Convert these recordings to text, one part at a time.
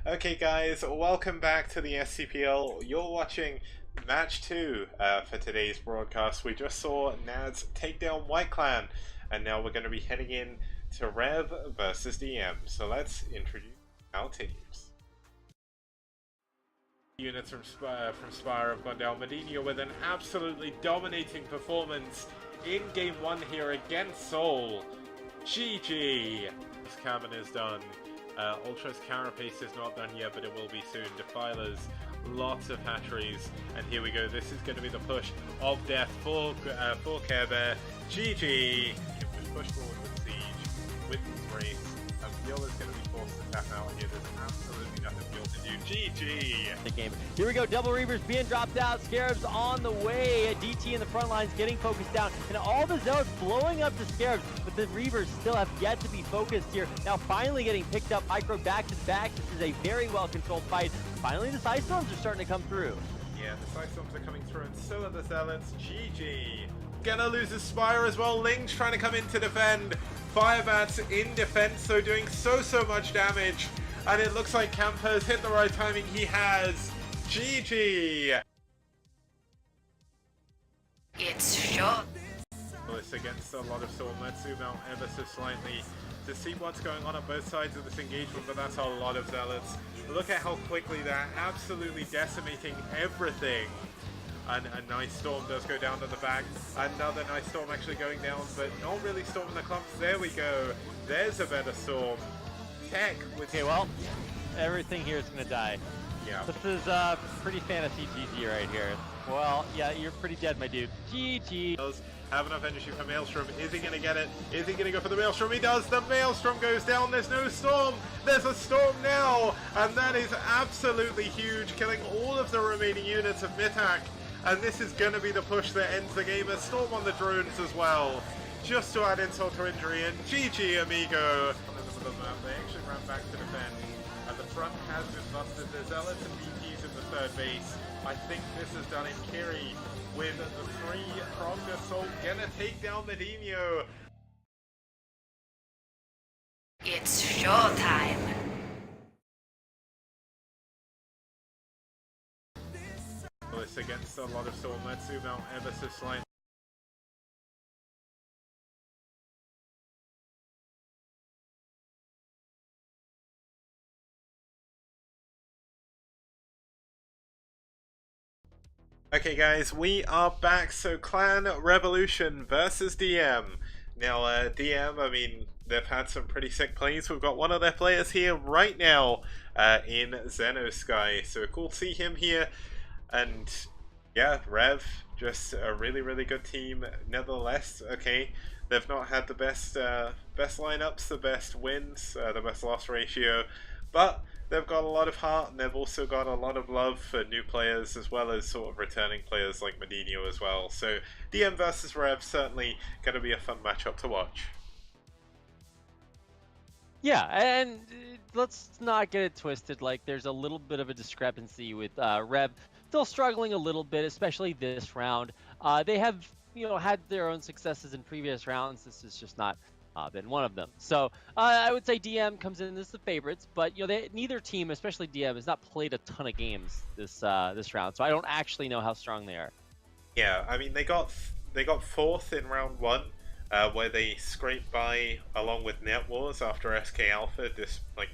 Okay guys, welcome back to the STPL. You're watching match 2 for today's broadcast. We just saw Nads take down White Clan, and now we're going to be heading in to ReV versus DM. So let's introduce our teams. Units from Spire have gone down. Medina with an absolutely dominating performance in Game 1 here against Seoul. GG! This cabin is done. Ultra's Carapace is not done yet, but it will be soon. Defilers, lots of hatcheries, and here we go. This is going to be the push of death for Care Bear. GG! If we push forward with Siege, with Grace, Gil is going to be forced to tap out here. There's absolutely nothing Gil to do. GG! The game. Here we go. Double Reavers being dropped out. Scarabs on the way. DT in the front lines getting focused down. And all the Zealots blowing up the Scarabs. But the Reavers still have yet to be focused here. Now finally getting picked up. Micro back to back. This is a very well controlled fight. Finally the Psy Storms are starting to come through. Yeah, the Psy Storms are coming through, and so are the Zealots. GG! Gonna lose his Spire as well. Ling's trying to come in to defend. Firebat's in defense, so doing so much damage. And it looks like Camper's hit the right timing. He has. GG! It's short. It's against a lot of Storm. Let's zoom out ever so slightly to see what's going on both sides of this engagement, but that's a lot of Zealots. Look at how quickly they're absolutely decimating everything. And a nice Storm does go down to the back. Another nice Storm actually going down, but not really storming the clumps. There we go. There's a better Storm. Tech with... Okay, well, everything here is going to die. Yeah. This is pretty fantasy GG right here. Well, yeah, you're pretty dead, my dude. GG. Have enough energy for Maelstrom. Is he going to get it? Is he going to go for the Maelstrom? He does. The Maelstrom goes down. There's no Storm. There's a Storm now. And that is absolutely huge, killing all of the remaining units of Mitak. And this is going to be the push that ends the game. A Storm on the drones as well, just to add insult to injury. And GG, amigo. They actually ran back to defend. And the front has been busted. There's Zealots and DPs in the third base. I think this is done in Kiri with the 3-pronged assault. Gonna take down Medino. It's showtime. It's against a lot of Storm. Let's zoom out ever so slightly. Okay guys, we are back. So Clan Revolution versus DM. Now DM, I mean, they've had some pretty sick plays. We've got one of their players here right now in Xenosky. So cool to see him here. And yeah, Rev, just a really good team nevertheless. Okay, they've not had the best lineups, the best wins, the best loss ratio, but they've got a lot of heart, and they've also got a lot of love for new players as well as sort of returning players like Medino as well. So DM versus Rev, certainly going to be a fun matchup to watch. Yeah, and let's not get it twisted. Like, there's a little bit of a discrepancy with Rev still struggling a little bit, especially this round. They have, had their own successes in previous rounds. This is just not been one of them. So I would say DM comes in as the favorites, but neither team, especially DM, has not played a ton of games this round. So I don't actually know how strong they are. Yeah, I mean they got fourth in round 1. Where they scraped by along with Net Wars after SK Alpha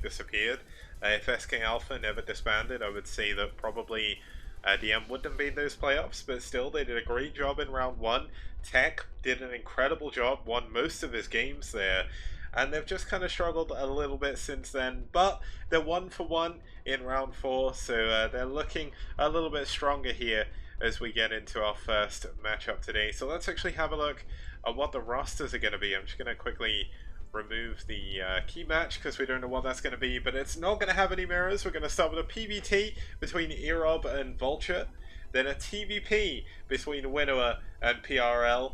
disappeared. If SK Alpha never disbanded, I would say that probably DM wouldn't have made those playoffs, but still they did a great job in round 1. Tech did an incredible job, won most of his games there, and they've just kind of struggled a little bit since then, but they're 1-for-1 in round 4, so they're looking a little bit stronger here as we get into our first matchup today. So let's actually have a look at what the rosters are going to be. I'm just going to quickly remove the key match because we don't know what that's going to be, but it's not going to have any mirrors. We're going to start with a PvT between Erob and Vulture, then a TVP between Winnower and PRL,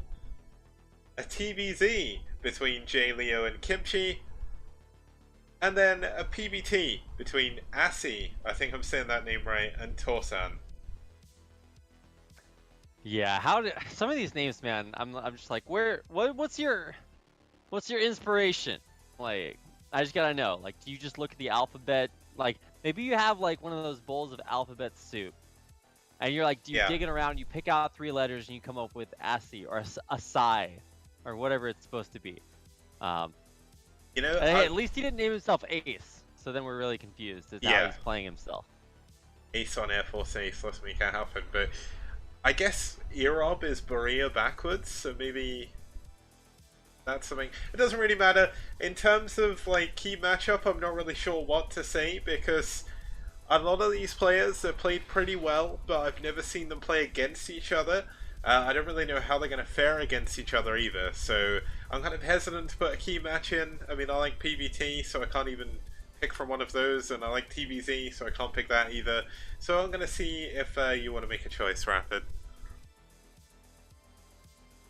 a TVZ between J Leo and Kimchi, and then a PvT between Asi, I think I'm saying that name right, and Torsan. Yeah, some of these names, man? I'm just like, what's your inspiration? Like, I just gotta know. Like, do you just look at the alphabet? Like, Maybe you have like one of those bowls of alphabet soup, and you're like, you're Yeah. digging around, you pick out 3 letters, and you come up with ASI or Asai or whatever it's supposed to be. You know, Hey, at least he didn't name himself Ace, so then we're really confused as to how Yeah. he's playing himself. Ace on Air Force Ace, let's make that happen. But I guess Erob is Berea backwards, so maybe that's something. It doesn't really matter. In terms of like key matchup, I'm not really sure what to say because a lot of these players have played pretty well, but I've never seen them play against each other. I don't really know how they're going to fare against each other either, so I'm kind of hesitant to put a key match in. I mean, I like PBT, so I can't even pick from one of those, and I like TBZ, so I can't pick that either. So I'm going to see if you want to make a choice, Rapid.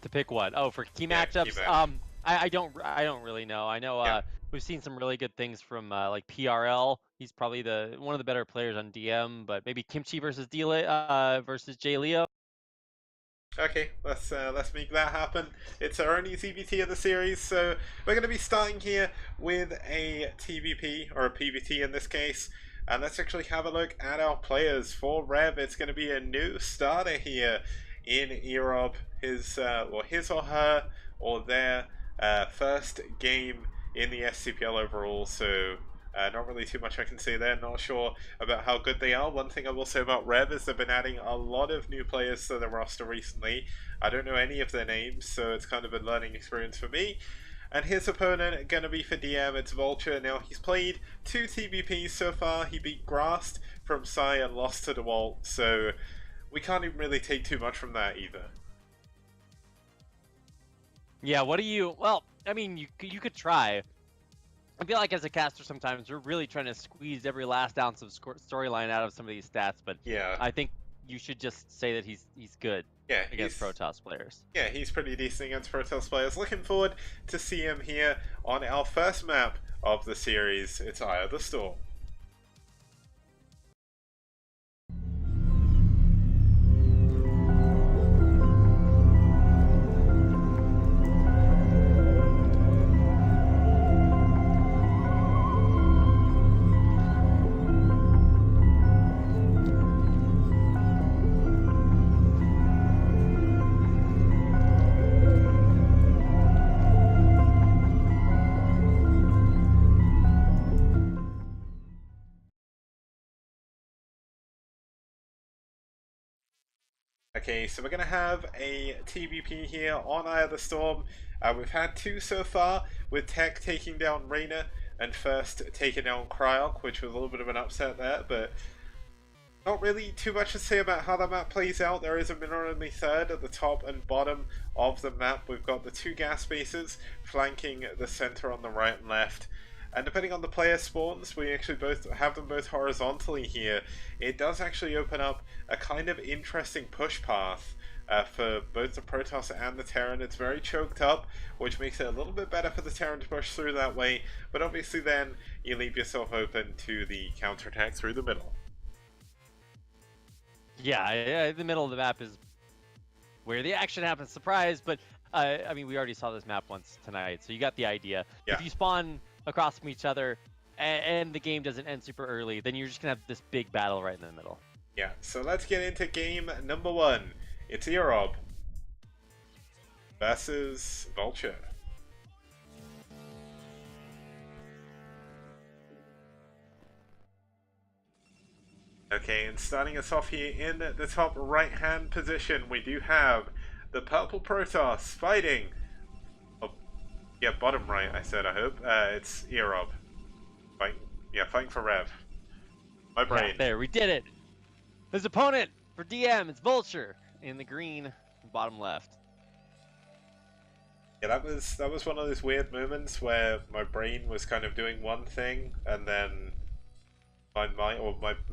To pick what? Oh, for key Yeah, key matchups. match. I don't really know. I know Yeah. we've seen some really good things from like PRL. He's probably one of the better players on DM, but maybe Kimchi versus versus J Leo. Okay, let's make that happen. It's our only TBT of the series, so we're going to be starting here with a TBP, or a PBT in this case, and let's actually have a look at our players. For ReV, it's going to be a new starter here in Erob, his or her, or their first game in the STPL overall, so not really too much I can say there. Not sure about how good they are. One thing I will say about ReV is they've been adding a lot of new players to the roster recently. I don't know any of their names, so it's kind of a learning experience for me. And his opponent, going to be for DM, it's Vulture. Now, he's played 2 TBPs so far. He beat Grast from Psy and lost to DeWalt, so we can't even really take too much from that either. Yeah, what do you? Well, I mean, you could try. I feel like as a caster sometimes we're really trying to squeeze every last ounce of storyline out of some of these stats, but Yeah. I think you should just say that he's good Yeah, against Protoss players. Yeah, he's pretty decent against Protoss players. Looking forward to see him here on our first map of the series. It's Eye of the Storm. Okay, so we're going to have a TBP here on Eye of the Storm. We've had 2 so far, with Tech taking down Reyna and First taking down Cryok, which was a little bit of an upset there, but not really too much to say about how the map plays out. There is a mineral-only third at the top and bottom of the map. We've got the 2 gas bases flanking the center on the right and left. And depending on the player spawns, we actually both have them both horizontally here. It does actually open up a kind of interesting push path for both the Protoss and the Terran. It's very choked up, which makes it a little bit better for the Terran to push through that way, but obviously then you leave yourself open to the counterattack through the middle. Yeah, the middle of the map is where the action happens. Surprise, but I mean, we already saw this map once tonight, so you got the idea. Yeah. If you spawn across from each other and the game doesn't end super early, then you're just gonna have this big battle right in the middle. Yeah, so let's get into game number 1. It's Erob versus Vulture. Okay, and starting us off here in the top right-hand position, we do have the Purple Protoss fighting. Oh, yeah, bottom right, I said, I hope. It's Erob. Fighting for ReV. My brain. Yeah, there, we did it. His opponent for DM is Vulture in the green, bottom left. Yeah, that was one of those weird moments where my brain was kind of doing one thing, and then my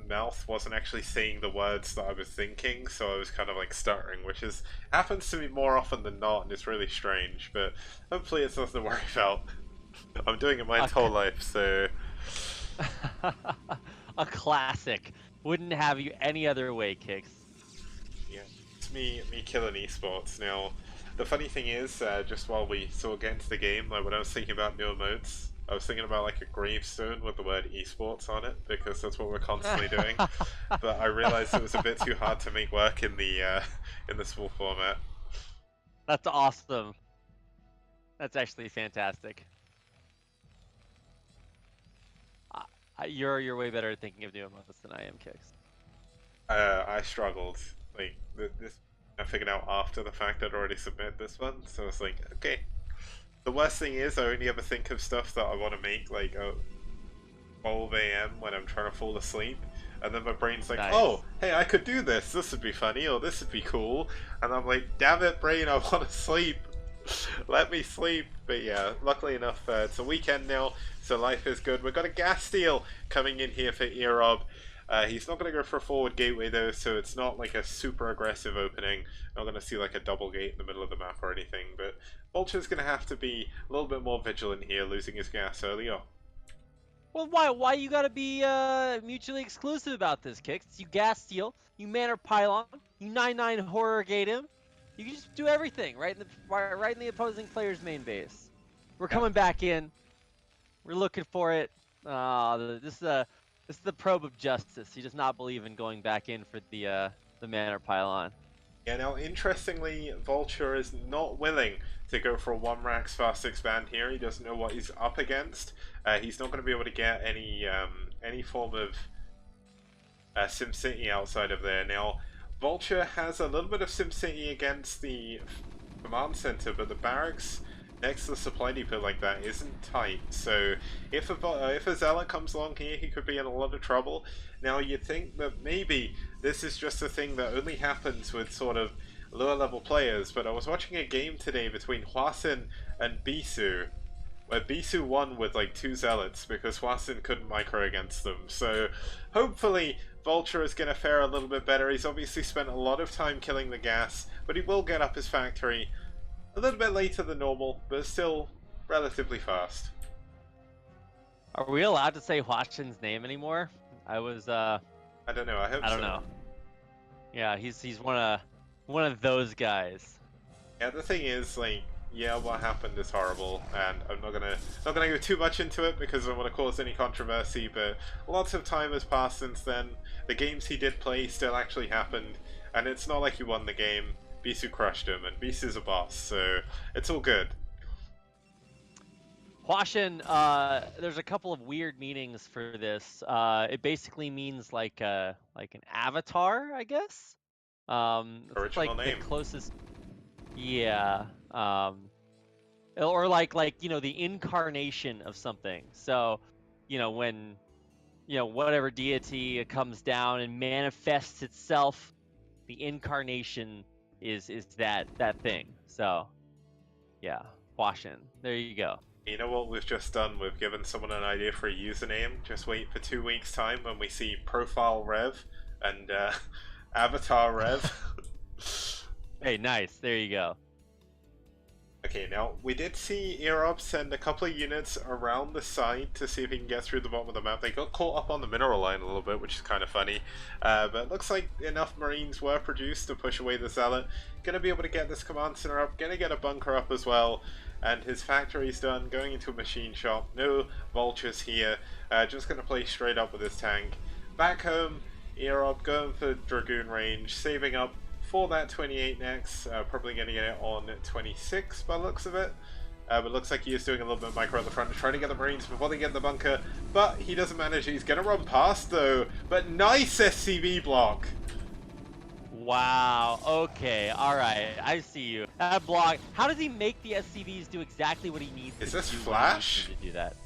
mouth wasn't actually saying the words that I was thinking, so I was kind of like stuttering, which happens to me more often than not, and it's really strange. But hopefully, it's nothing to worry about. I'm doing it my whole life, so. A classic. Wouldn't have you any other way, Kicks. Yeah, it's me killing esports. Now, the funny thing is, just while we sort of get into the game, like when I was thinking about new emotes, I was thinking about like a gravestone with the word esports on it because that's what we're constantly doing. But I realized it was a bit too hard to make work in the small format. That's awesome. That's actually fantastic. You're way better at thinking of new emotes than I am, Kicks. I struggled. Like this, I figured out after the fact I'd already submitted this one, so I was like, okay. The worst thing is I only ever think of stuff that I want to make like 12 a.m. when I'm trying to fall asleep, and then my brain's like, Nice. oh, hey, I could do this. This would be funny, or this would be cool, and I'm like, damn it, brain, I want to sleep. Let me sleep. But yeah, luckily enough, it's a weekend now, so life is good. We've got a gas steal coming in here for Erob. He's not going to go for a forward gateway though, so it's not like a super aggressive opening. Not going to see like a double gate in the middle of the map or anything, but Vulture's going to have to be a little bit more vigilant here, losing his gas early on. Well, why you gotta be mutually exclusive about this, Kicks? You gas steal, you manner pylon, you 9-9 horror gate him. You can just do everything right in the opposing player's main base. We're coming back in. We're looking for it. This is the probe of justice. He does not believe in going back in for the manner pylon. Yeah, now interestingly, Vulture is not willing to go for a 1-Rax fast expand here. He doesn't know what he's up against. He's not going to be able to get any form of SimCity outside of there. Now, Vulture has a little bit of SimCity against the command center, but the barracks next to the supply depot like that isn't tight. So if a Zealot comes along here, he could be in a lot of trouble. Now you'd think that maybe this is just a thing that only happens with sort of lower level players, but I was watching a game today between Hwasin and Bisu, where Bisu won with like 2 Zealots because Hwasin couldn't micro against them. So hopefully Vulture is going to fare a little bit better. He's obviously spent a lot of time killing the gas, but he will get up his factory a little bit later than normal, but still relatively fast. Are we allowed to say Hwasin's name anymore? I don't know. I hope so. I don't know. Yeah, he's one of those guys. Yeah, the thing is, like, yeah, what happened is horrible, and I'm not gonna go too much into it because I don't want to cause any controversy. But lots of time has passed since then. The games he did play still actually happened, and it's not like he won the game. Bisu crushed him, and Bisu's a boss, so it's all good. Hwashin, there's a couple of weird meanings for this. It basically means like an avatar, I guess. It's Original like name. the closest. Yeah. Or like the incarnation of something. So, when whatever deity comes down and manifests itself, the incarnation is that thing. So, yeah, Hwashin. There you go. You know what we've just done? We've given someone an idea for a username. Just wait for 2 weeks' time when we see Profile Rev and Avatar Rev. Hey, nice. There you go. Okay, now, we did see Erob send a couple of units around the side to see if he can get through the bottom of the map. They got caught up on the mineral line a little bit, which is kind of funny. But it looks like enough Marines were produced to push away the Zealot. Gonna be able to get this command center up, gonna get a bunker up as well. And his factory's done, going into a machine shop. No vultures here. Just gonna play straight up with his tank. Back home, Erob going for Dragoon range, saving up for that 28 next, probably going to get it on 26 by the looks of it. But looks like he is doing a little bit of micro at the front, trying to get the Marines before they get in the bunker. But he doesn't manage. He's going to run past though. But nice SCV block. Wow. Okay. All right. I see you. That block. How does he make the SCVs do exactly what he needs to do? Is this when he Flash? needs to do that?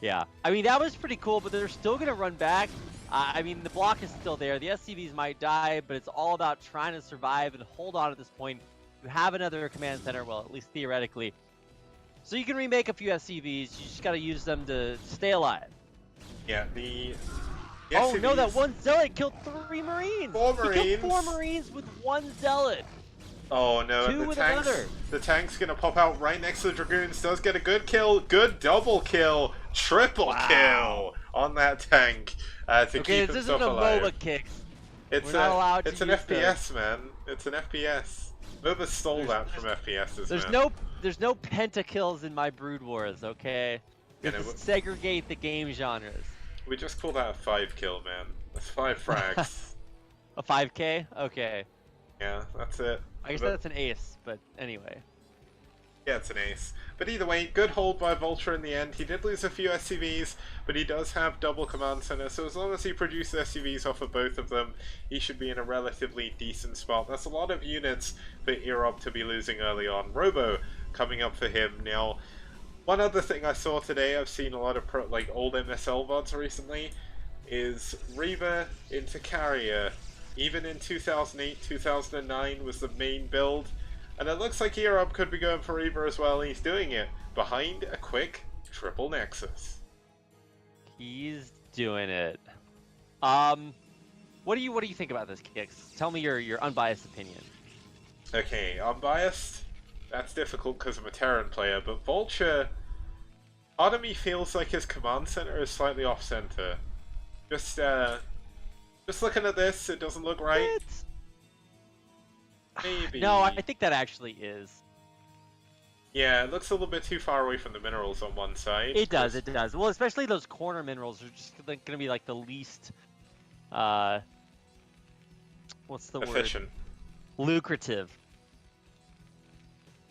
Yeah. I mean, that was pretty cool, but they're still going to run back. I mean, the block is still there. The SCVs might die, but it's all about trying to survive and hold on at this point. You have another command center, well, at least theoretically. So you can remake a few SCVs. You just got to use them to stay alive. Yeah, the oh SCVs... no, that one Zealot killed 3 Marines! 4 He Marines! killed 4 Marines with 1 Zealot! Oh no, 2 and with another! The tank's gonna pop out right next to the Dragoons, does get a good kill, good double kill, triple kill on that tank to keep this himself isn't a alive. MOBA, Kicks. It's We're not allowed to it's an use FPS, man. It's an FPS. MOBA stole that from FPSs, There's man. no pentakills in my Brood Wars, okay? We have to segregate the game genres. We just call that a 5-kill, man. That's 5 frags. A 5K? Okay. Yeah, that's it. I guess that's an ace, but anyway. Yeah, it's an ace. But either way, good hold by Vulture in the end. He did lose a few SCVs, but he does have double command center, so as long as he produces SCVs off of both of them, he should be in a relatively decent spot. That's a lot of units for Erob to be losing early on. Robo coming up for him. Now, one other thing I saw today, I've seen a lot of old MSL VODs recently, is ReV into Carrier. Even in 2008, 2009 was the main build. And it looks like Erob could be going for ReV as well. He's doing it behind a quick triple Nexus. He's doing it. What do you think about this, Kix? Tell me your unbiased opinion. Okay, unbiased. That's difficult because I'm a Terran player, but Vulture, part of me feels like his command center is slightly off center. Just looking at this, it doesn't look right. Maybe. No, I think that actually is. Yeah, it looks a little bit too far away from the minerals on one side. It does. Well, especially those corner minerals are just going to be like the least, what's the efficient. Word? Lucrative.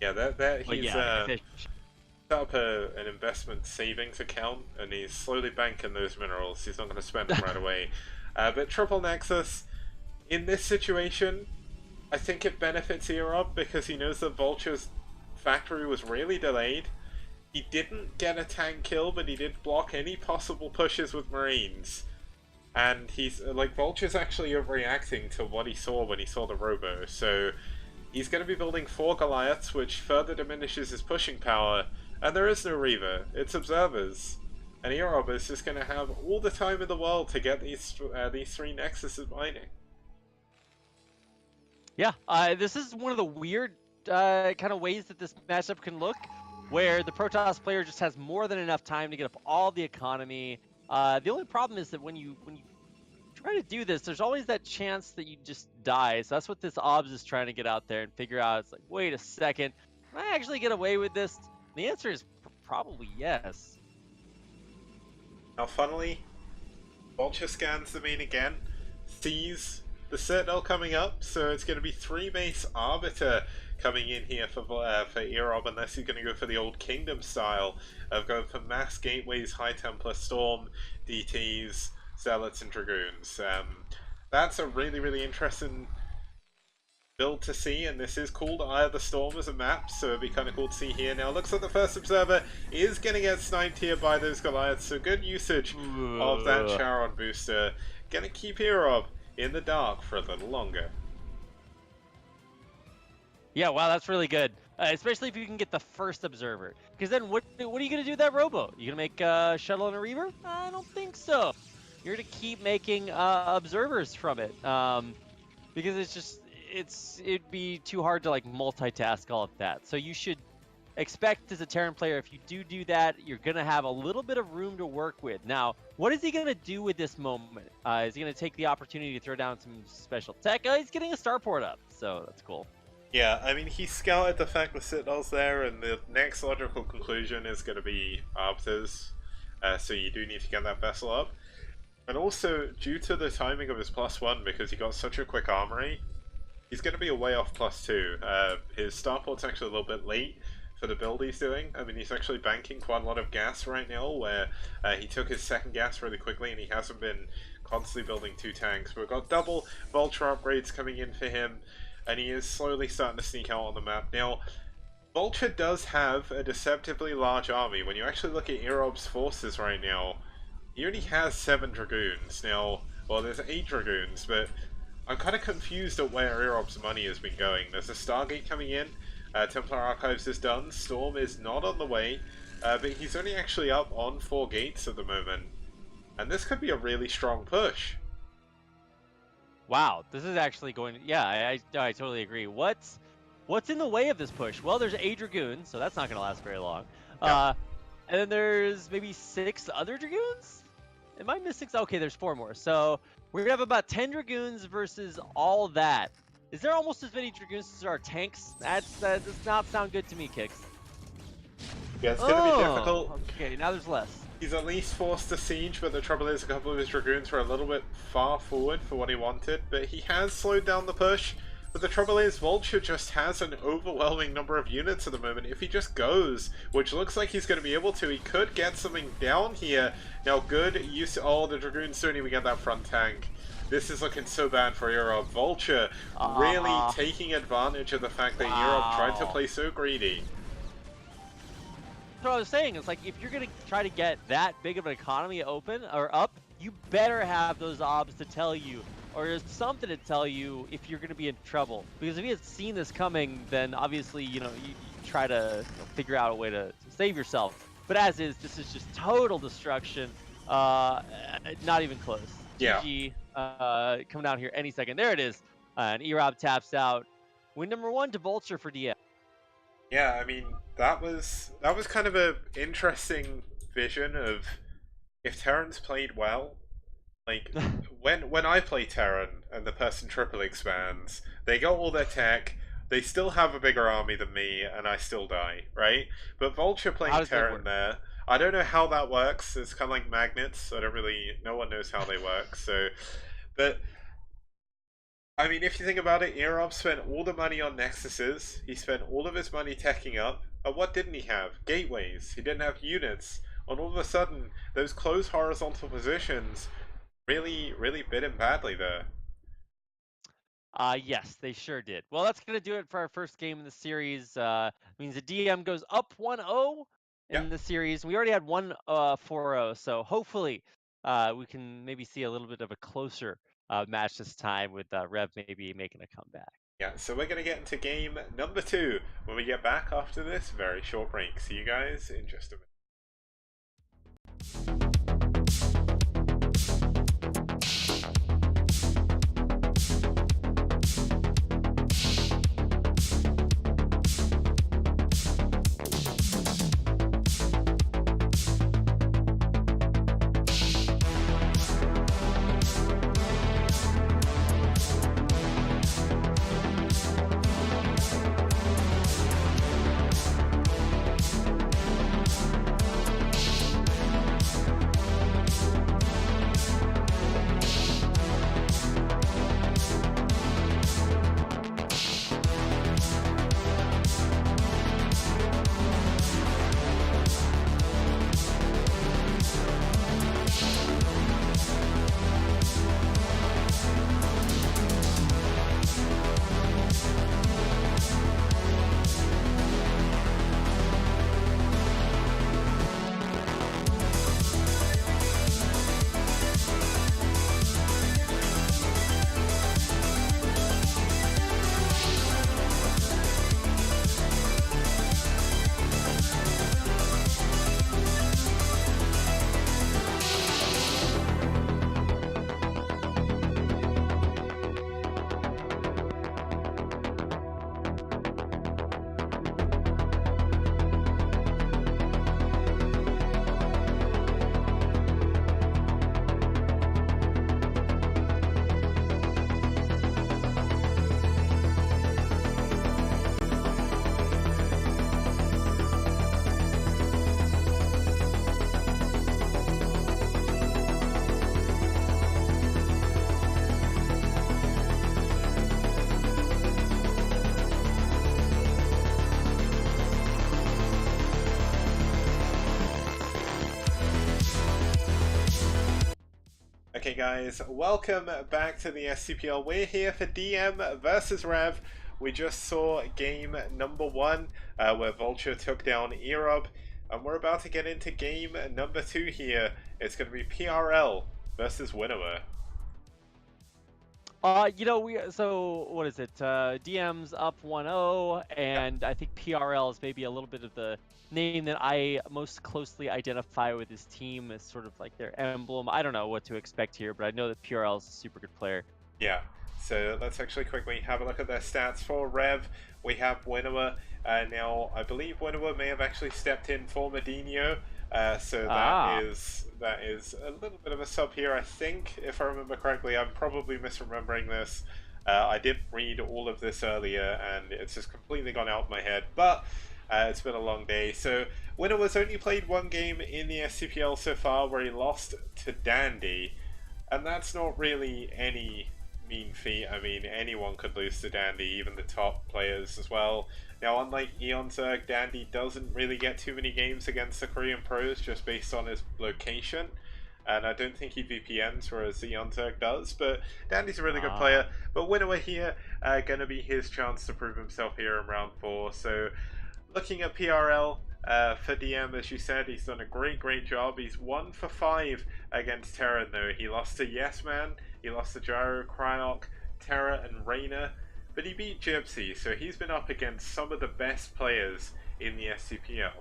Yeah, that But he's yeah, set up an investment savings account, and he's slowly banking those minerals. He's not going to spend them right away. But triple Nexus, in this situation, I think it benefits Erob because he knows that Vulture's factory was really delayed. He didn't get a tank kill, but he did block any possible pushes with Marines. And he's Vulture's actually overreacting to what he saw when he saw the Robo. So he's going to be building 4 Goliaths, which further diminishes his pushing power. And there is no ReV, it's observers. And Erob is just going to have all the time in the world to get these 3 Nexuses mining. Yeah, this is one of the weird kind of ways that this matchup can look, where the Protoss player just has more than enough time to get up all the economy. The only problem is that when you try to do this, there's always that chance that you just die. So that's what this OBS is trying to get out there and figure out. It's like, wait a second, can I actually get away with this? The answer is probably yes. Now, funnily, Vulture scans the main again, sees the Citadel coming up, so it's going to be 3 base Arbiter coming in here for Erob, unless he's going to go for the old Kingdom style of going for mass gateways, High Templar, Storm, DTs, Zealots, and Dragoons. That's a really, really interesting build to see, and this is called Eye of the Storm as a map, so it'd be kind of cool to see here. Now, it looks like the first observer is going to get sniped here by those Goliaths, so good usage of that Charon booster. Going to keep Erob in the dark for a little longer. Yeah, wow, that's really good. Especially if you can get the first observer. Because then what are you going to do with that Robo? You going to make a shuttle and a Reaver? I don't think so. You're going to keep making observers from it. Because it'd be too hard to like multitask all of that. So you should expect as a Terran player, if you do that, you're going to have a little bit of room to work with. Now, what is he going to do with this moment? Is he going to take the opportunity to throw down some special tech? He's getting a starport up, so that's cool. Yeah, I mean, he scouted the fact the Citadel's there, and the next logical conclusion is going to be Arbiters, so you do need to get that vessel up. And also, due to the timing of his +1, because he got such a quick armory, he's going to be a way off +2. His starport's actually a little bit late for the build he's doing. I mean, he's actually banking quite a lot of gas right now, where he took his second gas really quickly, and he hasn't been constantly building 2 tanks. We've got double Vulture upgrades coming in for him, and he is slowly starting to sneak out on the map. Now, Vulture does have a deceptively large army. When you actually look at Erob's forces right now, he already has 7 Dragoons. Now, well, there's 8 Dragoons, but I'm kind of confused at where Erob's money has been going. There's a Stargate coming in, Templar Archives is done, Storm is not on the way, but he's only actually up on 4 gates at the moment. And this could be a really strong push. Wow, this is actually going. Yeah, I totally agree. What's in the way of this push? Well, there's a Dragoon, so that's not going to last very long. Yeah. And then there's maybe 6 other Dragoons? Am I missing? Okay, there's 4 more. So we're going to have about 10 Dragoons versus all that. Is there almost as many Dragoons as there are tanks? That does not sound good to me, Kix. Yeah, it's going to be difficult. Okay, now there's less. He's at least forced to siege, but the trouble is a couple of his Dragoons were a little bit far forward for what he wanted, but he has slowed down the push. But the trouble is, Vulture just has an overwhelming number of units at the moment. If he just goes, which looks like he's going to be able to, he could get something down here. Now, good use. Oh, the Dragoons don't even get that front tank. This is looking so bad for Europe. Vulture really taking advantage of the fact that Europe tried to play so greedy. That's what I was saying. It's like, if you're going to try to get that big of an economy open or up, you better have those obs to tell you, or there's something to tell you if you're going to be in trouble. Because if he had seen this coming, then obviously, you try to figure out a way to save yourself. But as is, this is just total destruction. Not even close. Yeah. GG, coming down here any second. There it is. And Erob taps out. Win number 1 to Vulture for DM. Yeah, I mean, that was kind of an interesting vision of if Terrans played well. Like, when I play Terran and the person triple expands, they got all their tech, they still have a bigger army than me, and I still die, right? But Vulture playing Terran there, I don't know how that works. It's kind of like magnets. No one knows how they work, so... But... I mean, if you think about it, Erob spent all the money on Nexuses, he spent all of his money teching up, and what didn't he have? Gateways. He didn't have units. And all of a sudden, those close horizontal positions really bit him badly there. Yes, they sure did. Well, that's going to do it for our first game in the series. Means the DM goes up 1-0 in the series. We already had 1-4-0, so hopefully we can maybe see a little bit of a closer match this time with ReV maybe making a comeback. Yeah, so we're going to get into game number 2 when we get back after this very short break. See you guys in just a minute. Okay guys, welcome back to the STPL. We're here for DM versus ReV. We just saw game number 1 where Vulture took down Erob, and we're about to get into game number 2 here. It's going to be PRL versus Winnower. So what is it? DM's up 1-0, and I think PRL is maybe a little bit of the name that I most closely identify with his team as sort of like their emblem. I don't know what to expect here, but I know that PRL is a super good player. Yeah, so let's actually quickly have a look at their stats. For ReV, we have Winnower. Now, I believe Winnower may have actually stepped in for Medinho, so that is a little bit of a sub here, I think, if I remember correctly. I'm probably misremembering this. I did read all of this earlier, and it's just completely gone out of my head. But It's been a long day. So, Winner was only played one game in the STPL so far where he lost to Dandy. And that's not really any mean feat. I mean, anyone could lose to Dandy, even the top players as well. Now, unlike Eon Zerg, Dandy doesn't really get too many games against the Korean pros just based on his location. And I don't think he VPNs, whereas Eon Zerg does. But Dandy's a really good player. But Winnower here, going to be his chance to prove himself here in round 4. So, looking at PRL, for DM, as you said, he's done a great job. He's 1 for 5 against Terran, though. He lost to Yes Man, he lost to Gyro, Cryok, Terra, and Reyna, but he beat Gypsy, so he's been up against some of the best players in the STPL.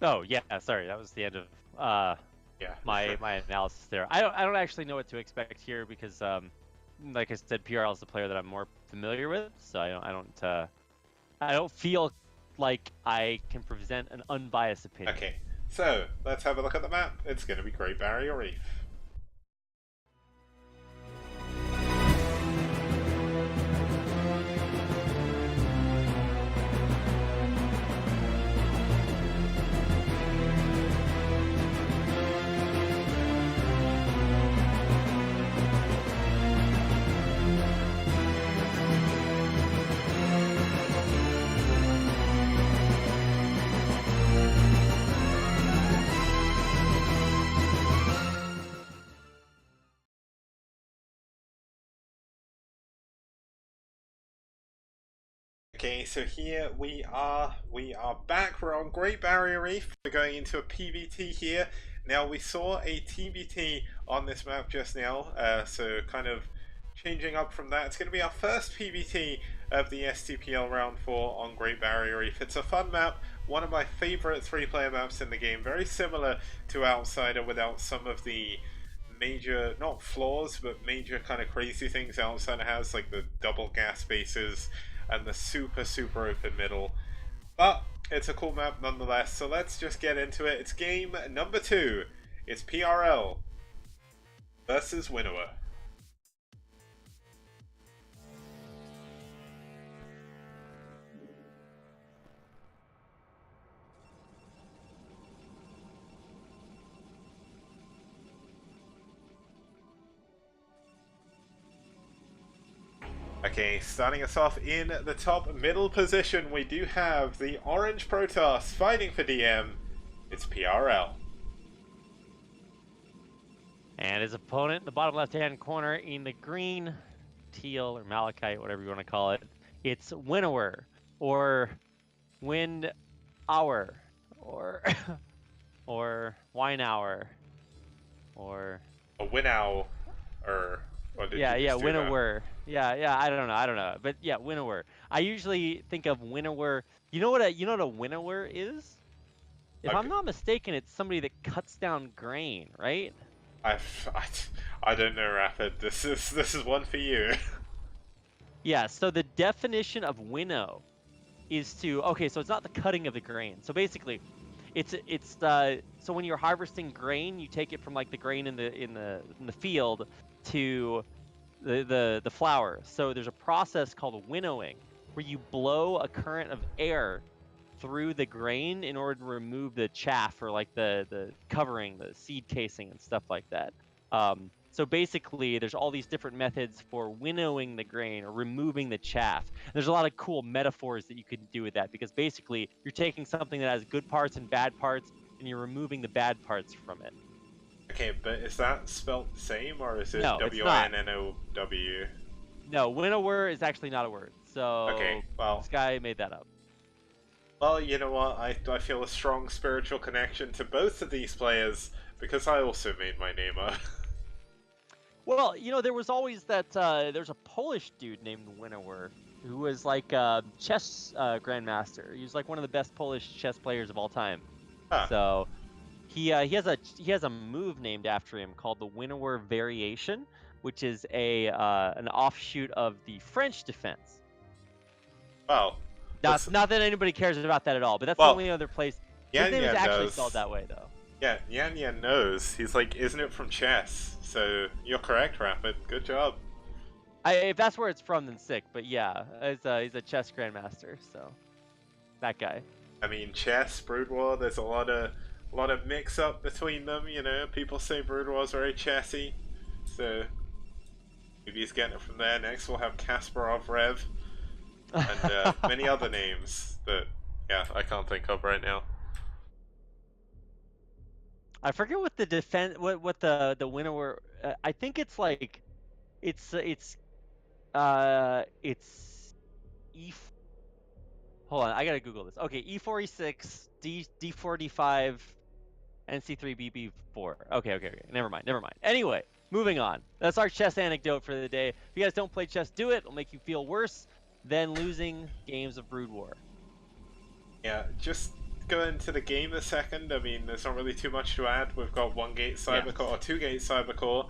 Oh yeah, sorry, that was the end of my analysis there. I don't actually know what to expect here because like I said, PRL is the player that I'm more familiar with, so I don't feel like I can present an unbiased opinion. Okay, so let's have a look at the map. It's going to be Great Barrier Reef. Okay, so here we are back. We're on Great Barrier Reef. We're going into a PBT here. Now, we saw a TBT on this map just now, so kind of changing up from that. It's going to be our first PBT of the STPL Round 4 on Great Barrier Reef. It's a fun map, one of my favourite 3-player maps in the game, very similar to Outsider without some of the major, not flaws, but major kind of crazy things Outsider has, like the double gas bases and the super open middle. But it's a cool map nonetheless, so let's just get into it. It's game number 2. It's PRL versus Winnower. Okay, starting us off in the top middle position, we do have the Orange Protoss fighting for DM. It's PRL. And his opponent in the bottom left-hand corner in the green, teal, or malachite, whatever you want to call it, it's Winnower, or Wind Hour, or or Wine Hour, or A Winnow, or Winnower. Yeah, I don't know, but yeah, Winnower. I usually think of Winnower. You know what a Winnower is? If Okay. I'm not mistaken, it's somebody that cuts down grain, right? I don't know, Rapid. This is one for you. Yeah, so the definition of winnow is okay, so it's not the cutting of the grain. So basically, it's so when you're harvesting grain, you take it from like the grain in the field to the flour. So there's a process called winnowing where you blow a current of air through the grain in order to remove the chaff or like the covering, the seed casing and stuff like that. So basically, there's all these different methods for winnowing the grain or removing the chaff. There's a lot of cool metaphors that you can do with that because basically, you're taking something that has good parts and bad parts, and you're removing the bad parts from it. Okay, but is that spelled the same, or is it No, W-I-N-N-O-W? No, winnower is actually not a word. So Okay, well, this guy made that up. Well, you know what? I feel a strong spiritual connection to both of these players because I also made my name up. Well, there was always that. There's a Polish dude named Winnower who was like a chess grandmaster. He was like one of the best Polish chess players of all time. Huh. So he has a move named after him called the Winnower Variation, which is an offshoot of the French defense. Well, Not that anybody cares about that at all, but that's the only other place. His name is actually spelled that way, though. Yeah, Yan knows. He's like, isn't it from chess? So you're correct, Rapid. Good job. If that's where it's from, then sick. But yeah, he's a chess grandmaster, so that guy. I mean, chess, Brood War. There's a lot of mix up between them. You know, people say Brood War's very chessy, so maybe he's getting it from there. Next, we'll have Kasparov Rev and many other names that, yeah, I can't think of right now. I forget what the what the winner were. I think it's like it's E. Hold on, I gotta Google this. Okay, E4, E6, D4, D5, NC3, BB4. Okay. Never mind. Anyway, moving on. That's our chess anecdote for the day. If you guys don't play chess, do it. It'll make you feel worse than losing games of Brood War. Yeah, just go into the game a second. I mean, there's not really too much to add. We've got 1-gate Cybercore or 2-gate Cybercore.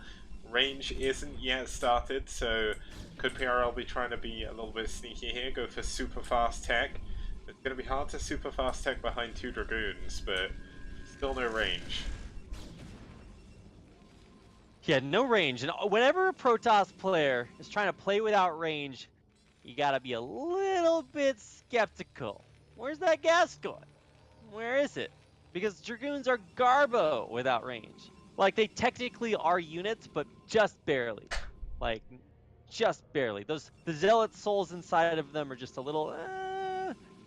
Range isn't yet started, so could PRL be trying to be a little bit sneaky here? Go for super fast tech. It's going to be hard to super fast tech behind 2 Dragoons, but still no range. Yeah, no range. And whenever a Protoss player is trying to play without range, you gotta be a little bit skeptical. Where's that gas going? Where is it? Because Dragoons are garbo without range. Like, they technically are units, but just barely. Like, just barely. The Zealot souls inside of them are just a little,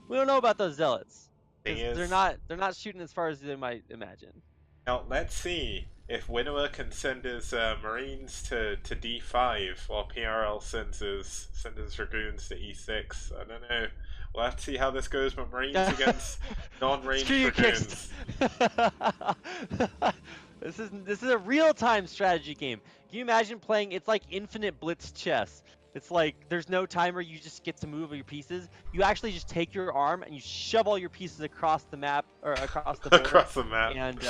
we don't know about those Zealots. They're not shooting as far as they might imagine. Now, let's see if Winnower can send his Marines to D5 while PRL sends his Dragoons to E6. I don't know. We'll have to see how this goes, but Marines against non-range Dragoons. This is a real-time strategy game. Can you imagine playing? It's like infinite blitz chess. It's like there's no timer. You just get to move your pieces. You actually just take your arm and you shove all your pieces across the map or across the board. Across the map. And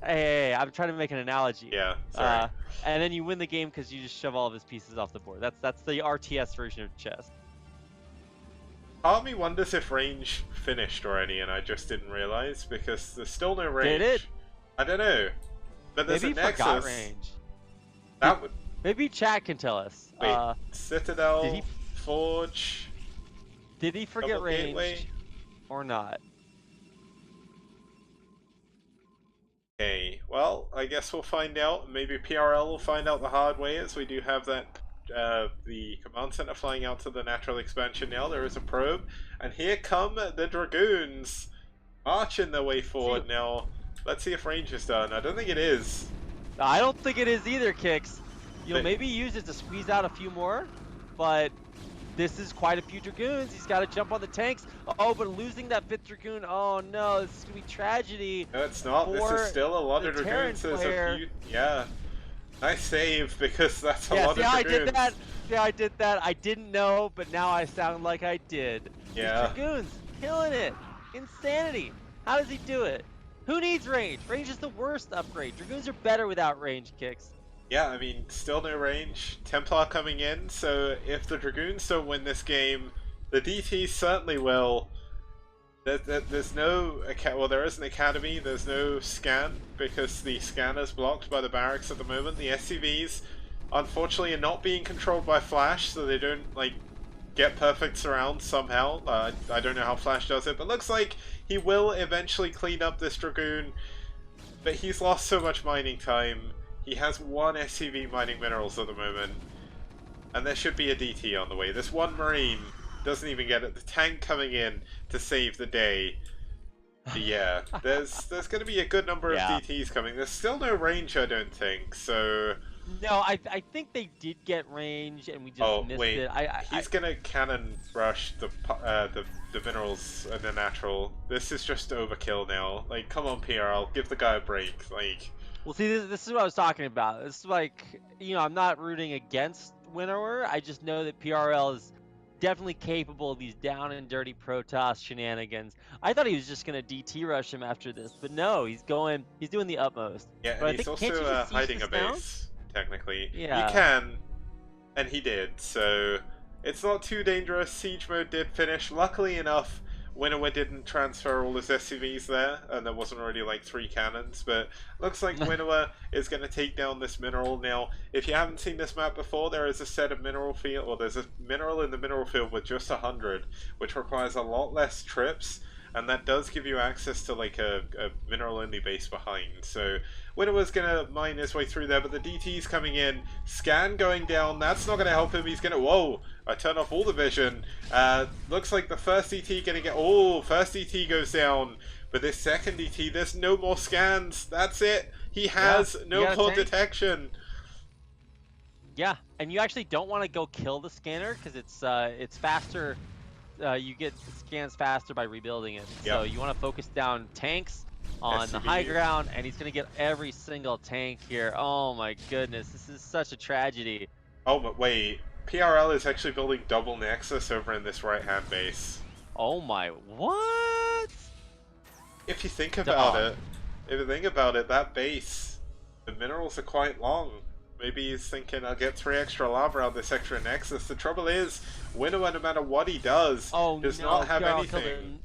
hey, I'm trying to make an analogy. Yeah. Sorry. And then you win the game because you just shove all of his pieces off the board. That's the RTS version of chess. Part of me wonders if range finished already, and I just didn't realize because there's still no range. Did it? I don't know. But there's Maybe a Nexus. Forgot range. That would. Maybe chat can tell us. Wait, Citadel, did he... Forge. Did he forget range Gateway? or not? Okay, well, I guess we'll find out. Maybe PRL will find out the hard way, as we do have that the command center flying out to the natural expansion now. There is a probe, and here come the Dragoons marching their way forward now. Let's see if range is done. I don't think it is. I don't think it is either, Kicks. You'll maybe use it to squeeze out a few more, but this is quite a few Dragoons. He's got to jump on the tanks. Oh, but losing that 5th Dragoon, oh no, this is going to be tragedy. No, it's not. This is still a lot of Dragoons. Yeah. Nice save, because that's a lot of Dragoons. I did that. Yeah, I did that. I didn't know, but now I sound like I did. Yeah. These Dragoons, killing it. Insanity. How does he do it? Who needs range? Range is the worst upgrade. Dragoons are better without range, Kicks. Yeah, I mean, still no range. Templar coming in, so if the Dragoons don't win this game, the DTs certainly will. There's no... Well, there is an academy, there's no scan, because the scanner's blocked by the barracks at the moment. The SCVs, unfortunately, are not being controlled by Flash, so they don't, like, get perfect surround somehow. I don't know how Flash does it, but looks like he will eventually clean up this Dragoon, but he's lost so much mining time. He has 1 SCV mining minerals at the moment, and there should be a DT on the way. This 1 Marine doesn't even get it. The tank coming in to save the day. But yeah, there's going to be a good number of DTs coming. There's still no range, I don't think, so... No, I think they did get range, and we just missed it. He's gonna cannon rush the minerals and the natural. This is just overkill now. Like, come on, PRL, give the guy a break. Like, well, see, this is what I was talking about. It's like, you know, I'm not rooting against Winnower. I just know that PRL is definitely capable of these down and dirty Protoss shenanigans. I thought he was just gonna DT rush him after this, but no, he's doing the utmost. Yeah, but and he's also hiding a base. Technically, yeah. He can, and he did, so it's not too dangerous. Siege mode did finish. Luckily enough, Winnower didn't transfer all his SCVs there, and there wasn't already like 3 cannons, but looks like Winnower is going to take down this mineral. Now, if you haven't seen this map before, there is a set of mineral field, or there's a mineral in the mineral field with just 100, which requires a lot less trips, and that does give you access to like a mineral-only base behind. So Winnower's going to mine his way through there, but the DT's coming in. Scan going down, that's not going to help him. He's going to... Whoa! I turned off all the vision. Looks like the first DT going to get... Oh, first DT goes down. But this second DT, there's no more scans. That's it. He has no more detection. Yeah, and you actually don't want to go kill the scanner because it's faster. You get scans faster by rebuilding it. Yep. So you want to focus down tanks on the high ground, and he's going to get every single tank here. Oh my goodness, this is such a tragedy. Oh, but wait. PRL is actually building double Nexus over in this right-hand base. Oh my, what? If you think about it, that base, the minerals are quite long. Maybe he's thinking, I'll get 3 extra lava out of this extra Nexus. The trouble is, Winnower, no matter what he does, does not have anything.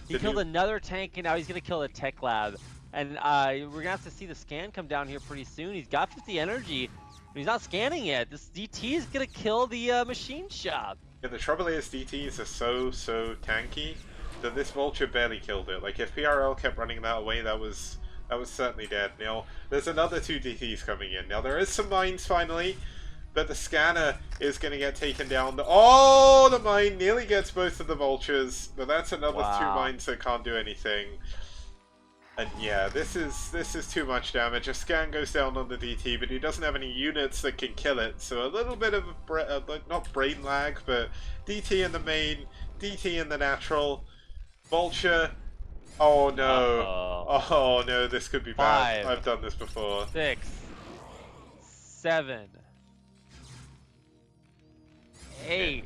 He killed another tank, and now he's going to kill the tech lab. And we're going to have to see the scan come down here pretty soon. He's got 50 energy, but he's not scanning yet. This DT is going to kill the machine shop. Yeah, the trouble is, DTs are so tanky that this Vulture barely killed it. Like, if PRL kept running that away, that was certainly dead. Now, there's another 2 DTs coming in. Now, there is some mines finally, but the scanner is going to get taken down. Oh, the mine nearly gets both of the Vultures, but that's another 2 mines that can't do anything. And yeah, this is too much damage. A scan goes down on the DT, but he doesn't have any units that can kill it. So a little bit of, not brain lag, but DT in the main, DT in the natural. Vulture. Oh no. Oh no, this could be bad. 5, I've done this before. 6, 7, 8.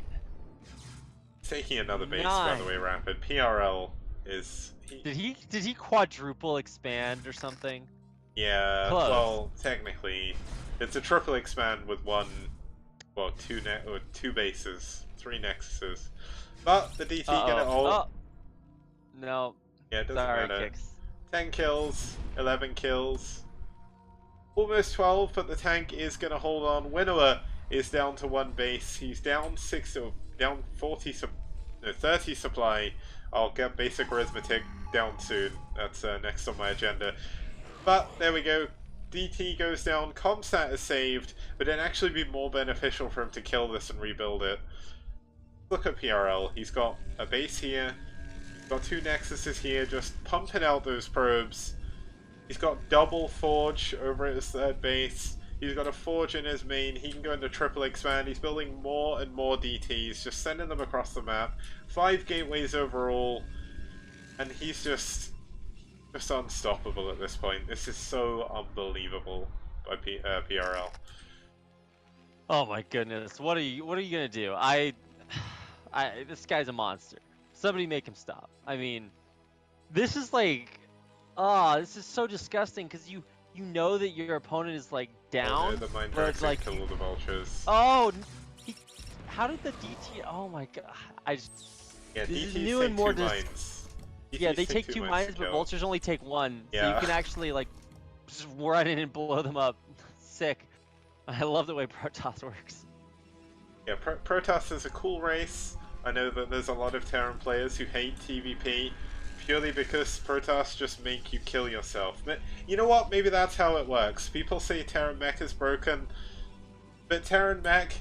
Taking another base, 9. by the way, Rapid. PRL is... Did he quadruple expand or something? Yeah, close. Well, technically, it's a triple expand with 2 bases, 3 nexuses. But the DT gonna ult. Oh. No. Yeah, it doesn't Sorry, matter. Kicks. 10 kills, 11 kills. Almost 12, but the tank is going to hold on. Winnower is down to 1 base. He's down 30 supply. I'll get basic arithmetic down soon. That's next on my agenda. But there we go. DT goes down. Comsat is saved, but it'd actually be more beneficial for him to kill this and rebuild it. Look at PRL. He's got a base here. Got 2 nexuses here, just pumping out those probes. He's got double forge over at his 3rd base. He's got a forge in his main. He can go into triple expand. He's building more and more DTs, just sending them across the map. 5 gateways overall, and he's just unstoppable at this point. This is so unbelievable by PRL. Oh my goodness! What are you gonna do? This guy's a monster. Somebody make him stop. I mean, this is like, this is so disgusting because you know that your opponent is like down. Oh, the mine but it's like kill all the vultures. Oh, how did the DT? Oh my god! Yeah, this DTs is new and more mines. Yeah, they take 2 mines, but vultures only take 1. Yeah. So you can actually like just run in and blow them up. Sick. I love the way Protoss works. Yeah, Protoss is a cool race. I know that there's a lot of Terran players who hate TVP purely because Protoss just make you kill yourself. But you know what? Maybe that's how it works. People say Terran mech is broken, but Terran mech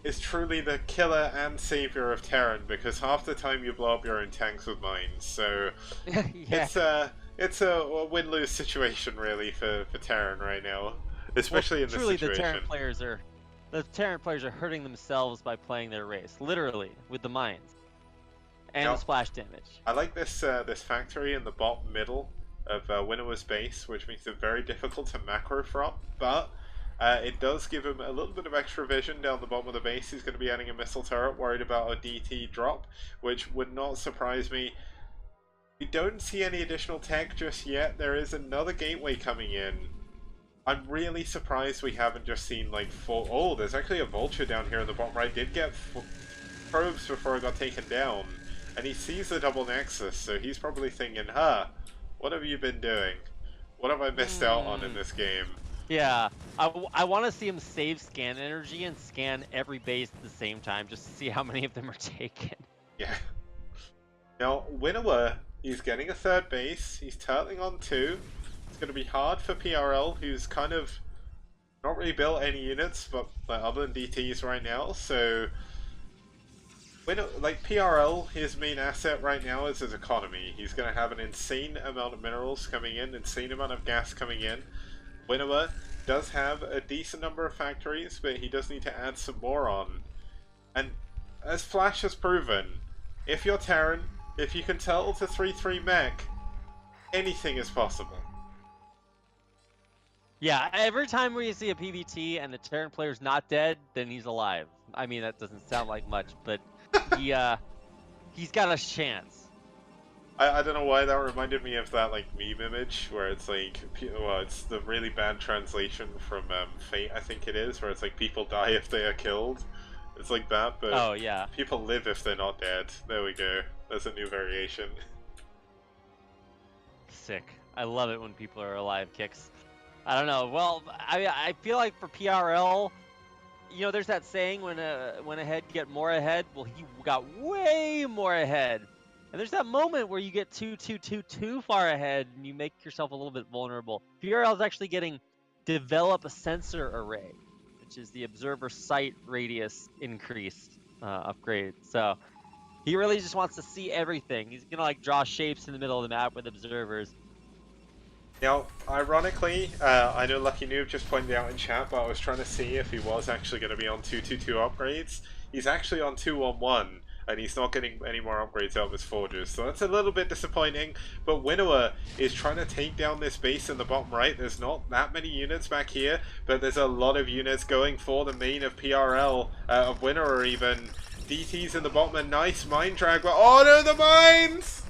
is truly the killer and savior of Terran because half the time you blow up your own tanks with mines. So yeah. it's a win-lose situation really for Terran right now, especially in this situation. Truly, the Terran players are hurting themselves by playing their race, literally, with the mines and the splash damage. I like this this factory in the bottom middle of Winnower's base, which makes it very difficult to macro from, but it does give him a little bit of extra vision down the bottom of the base. He's going to be adding a missile turret, worried about a DT drop, which would not surprise me. We don't see any additional tech just yet. There is another gateway coming in. I'm really surprised we haven't just seen like 4... Oh, there's actually a vulture down here in the bottom right. Did get probes before it got taken down. and he sees the double nexus, so he's probably thinking, what have you been doing? What have I missed out on in this game? Yeah, I want to see him save scan energy and scan every base at the same time just to see how many of them are taken. Yeah. Now, Winnower, he's getting a third base, he's turtling on 2. It's going to be hard for PRL, who's kind of not really built any units, but other than DTs right now, so... PRL, his main asset right now is his economy. He's going to have an insane amount of minerals coming in, insane amount of gas coming in. Winnower does have a decent number of factories, but he does need to add some more on. And as Flash has proven, if you're Terran, if you can tell to 3-3 mech, anything is possible. Yeah, every time where you see a PvT and the Terran player's not dead, then he's alive. I mean, that doesn't sound like much, but he's got a chance. I don't know why that reminded me of that meme image where it's it's the really bad translation from Fate, I think it is, where it's people die if they are killed. It's like that, but oh yeah, people live if they're not dead. There we go. There's a new variation. Sick. I love it when people are alive kicks. I don't know. Well, I feel like for PRL, there's that saying when ahead get more ahead. Well, he got way more ahead. And there's that moment where you get too far ahead and you make yourself a little bit vulnerable. PRL is actually getting develop a sensor array, which is the observer sight radius increased upgrade. So he really just wants to see everything. He's gonna draw shapes in the middle of the map with observers. Now, ironically, I know Lucky Noob just pointed out in chat, but I was trying to see if he was actually going to be on 222 upgrades. He's actually on 211, and he's not getting any more upgrades out of his forges, so that's a little bit disappointing. But Winnower is trying to take down this base in the bottom right. There's not that many units back here, but there's a lot of units going for the main of PRL, of Winnower even. DT's in the bottom, a nice mine drag, but oh no, the mines!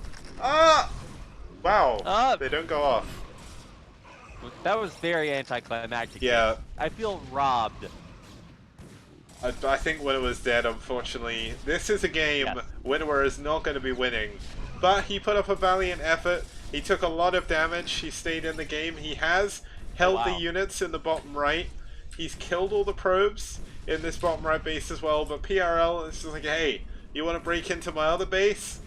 Wow, they don't go off. That was very anticlimactic. Yeah. I feel robbed. I think Winnower's dead, unfortunately. This is a game Winnower is not going to be winning. But he put up a valiant effort. He took a lot of damage. He stayed in the game. He has held the units in the bottom right. He's killed all the probes in this bottom right base as well. But PRL is just like, hey, you want to break into my other base?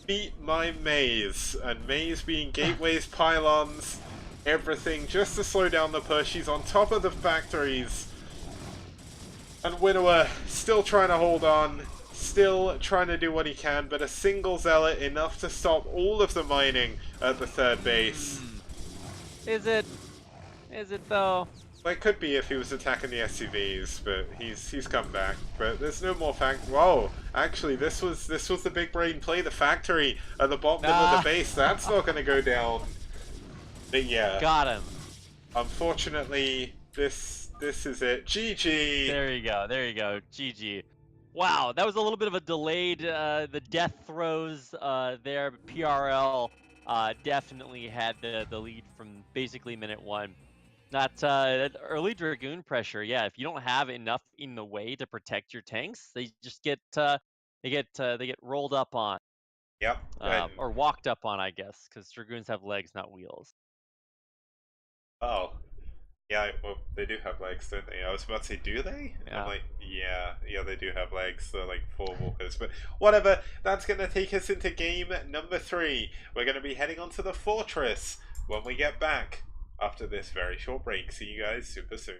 Beat my maze. And maze being gateways, pylons, everything just to slow down the push. He's on top of the factories. And Winnower still trying to hold on, still trying to do what he can, but a single zealot enough to stop all of the mining at the third base. Is it? Is it though? Well, it could be if he was attacking the SCVs, but he's come back. But there's no more Whoa! Actually, this was the big brain play. The factory at the bottom of the base. That's not going to go down. But yeah, got him. Unfortunately, this is it. GG. There you go. There you go. GG. Wow, that was a little bit of a delayed. The death throws there. But PRL definitely had the lead from basically minute one. That early Dragoon pressure. Yeah, if you don't have enough in the way to protect your tanks, they just get they get rolled up on. Yep. Or walked up on, I guess, because Dragoons have legs, not wheels. Oh, yeah. Well, they do have legs, don't they? I was about to say, do they? Yeah. I'm like, yeah, they do have legs. They're like 4 walkers, but whatever. That's gonna take us into game number 3. We're gonna be heading onto the fortress when we get back after this very short break. See you guys super soon.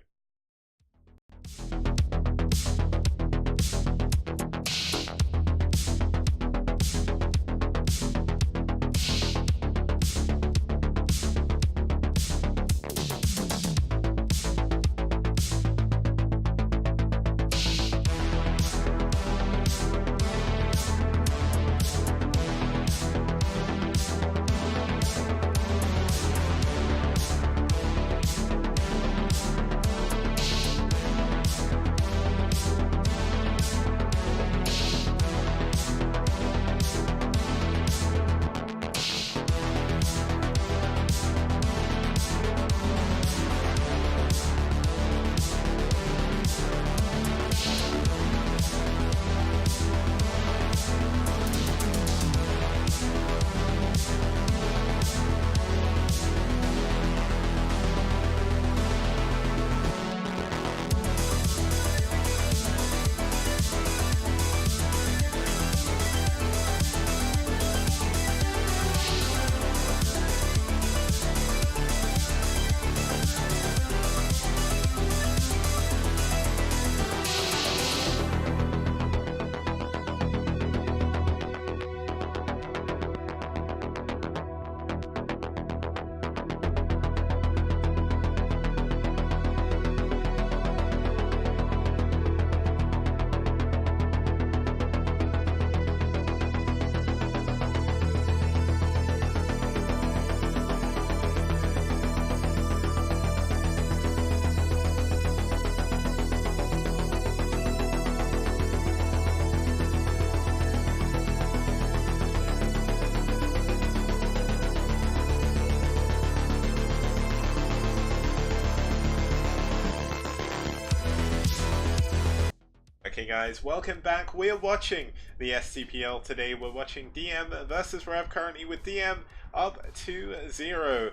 Okay guys, welcome back. We're watching the STPL today. We're watching DM versus ReV, currently with DM up 2-0.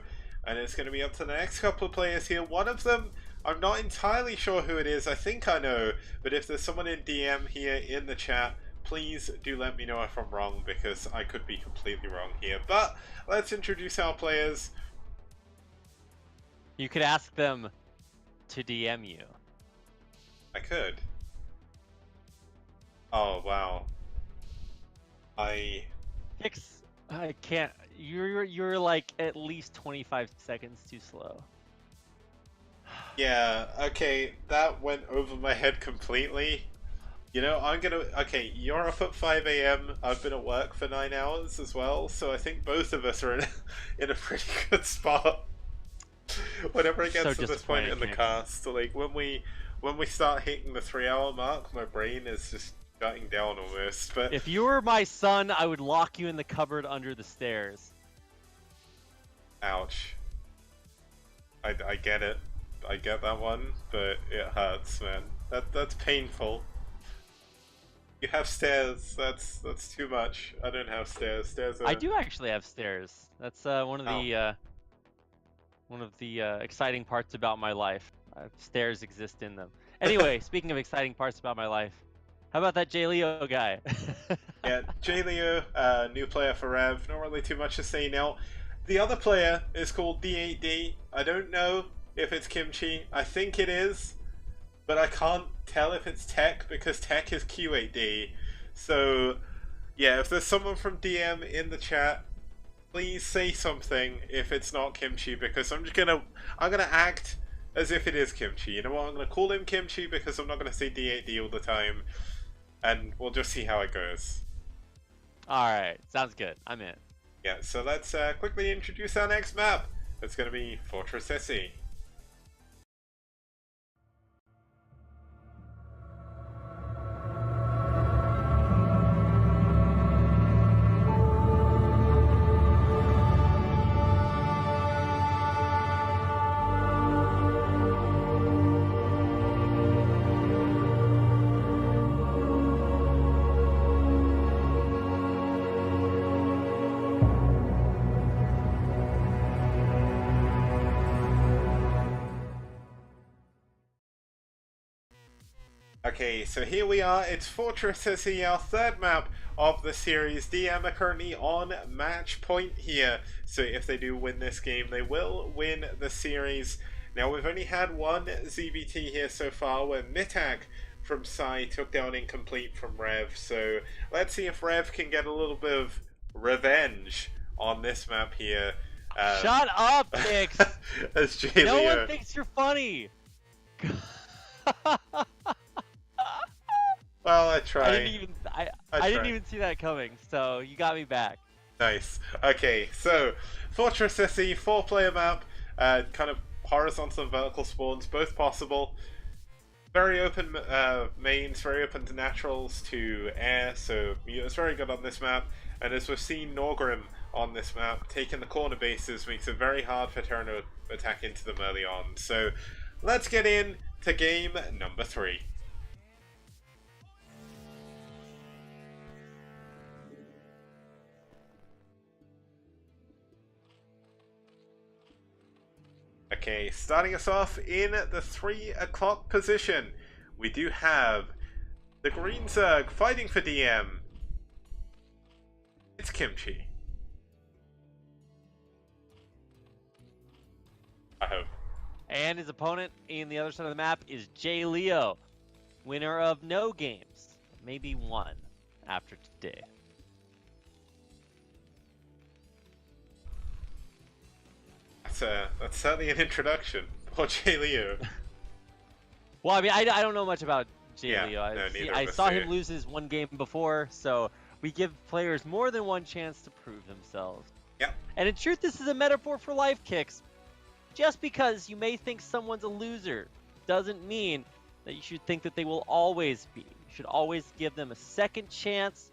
And it's going to be up to the next couple of players here. One of them, I'm not entirely sure who it is. I think I know. But if there's someone in DM here in the chat, please do let me know if I'm wrong, because I could be completely wrong here. But let's introduce our players. You could ask them to DM you. I could. Oh wow. I can't. You're like at least 25 seconds too slow. Yeah, okay, that went over my head completely. You know, okay, you're up at 5 AM, I've been at work for 9 hours as well, so I think both of us are in a pretty good spot. Whenever it gets to this point in the cast, like when we start hitting the 3-hour mark, my brain is just shutting down almost. But if you were my son, I would lock you in the cupboard under the stairs. Ouch. I get it. I get that one, but it hurts, man. That's painful. You have stairs. That's too much. I don't have stairs. Stairs are... I do actually have stairs. That's one of the exciting parts about my life. Stairs exist in them. Anyway, speaking of exciting parts about my life, how about that J Leo guy? Yeah, J Leo, new player for ReV. Not really too much to say now. The other player is called D8D. I don't know if it's Kimchi. I think it is, but I can't tell if it's Tech because Tech is Q8D. So, yeah, if there's someone from DM in the chat, please say something if it's not Kimchi, because I'm gonna act as if it is Kimchi. You know what? I'm gonna call him Kimchi because I'm not gonna say D8D all the time, and we'll just see how it goes. All right, sounds good. I'm in. Yeah, so let's quickly introduce our next map. It's gonna be Fortress SE. Okay, so here we are, it's Fortress SE, our third map of the series. DM are currently on match point here, so if they do win this game, they will win the series. Now, we've only had one ZBT here so far, where Mitak from Psy took down Incomplete from ReV, so let's see if ReV can get a little bit of revenge on this map here. Shut up, Pix! As J No Leo. one thinks you're funny! Well, I tried. I didn't even see that coming, so you got me back. Nice. Okay, so Fortress SE, 4-player map, kind of horizontal and vertical spawns, both possible. Very open mains, very open to naturals, to air, so it's very good on this map. And as we've seen, Norgrim on this map, taking the corner bases makes it very hard for Terran to attack into them early on. So let's get in to game number 3. Okay, starting us off in the 3 o'clock position, we do have the Green Zerg fighting for DM. It's Kimchi. I hope. And his opponent in the other side of the map is J Leo, winner of no games, maybe one after today. That's certainly an introduction. Poor J Leo. Well, I mean, I don't know much about J Yeah, Leo. no, I saw him lose his one game before, so we give players more than one chance to prove themselves. Yep. And in truth, this is a metaphor for life, Kicks. Just because you may think someone's a loser doesn't mean that you should think that they will always be. You should always give them a second chance,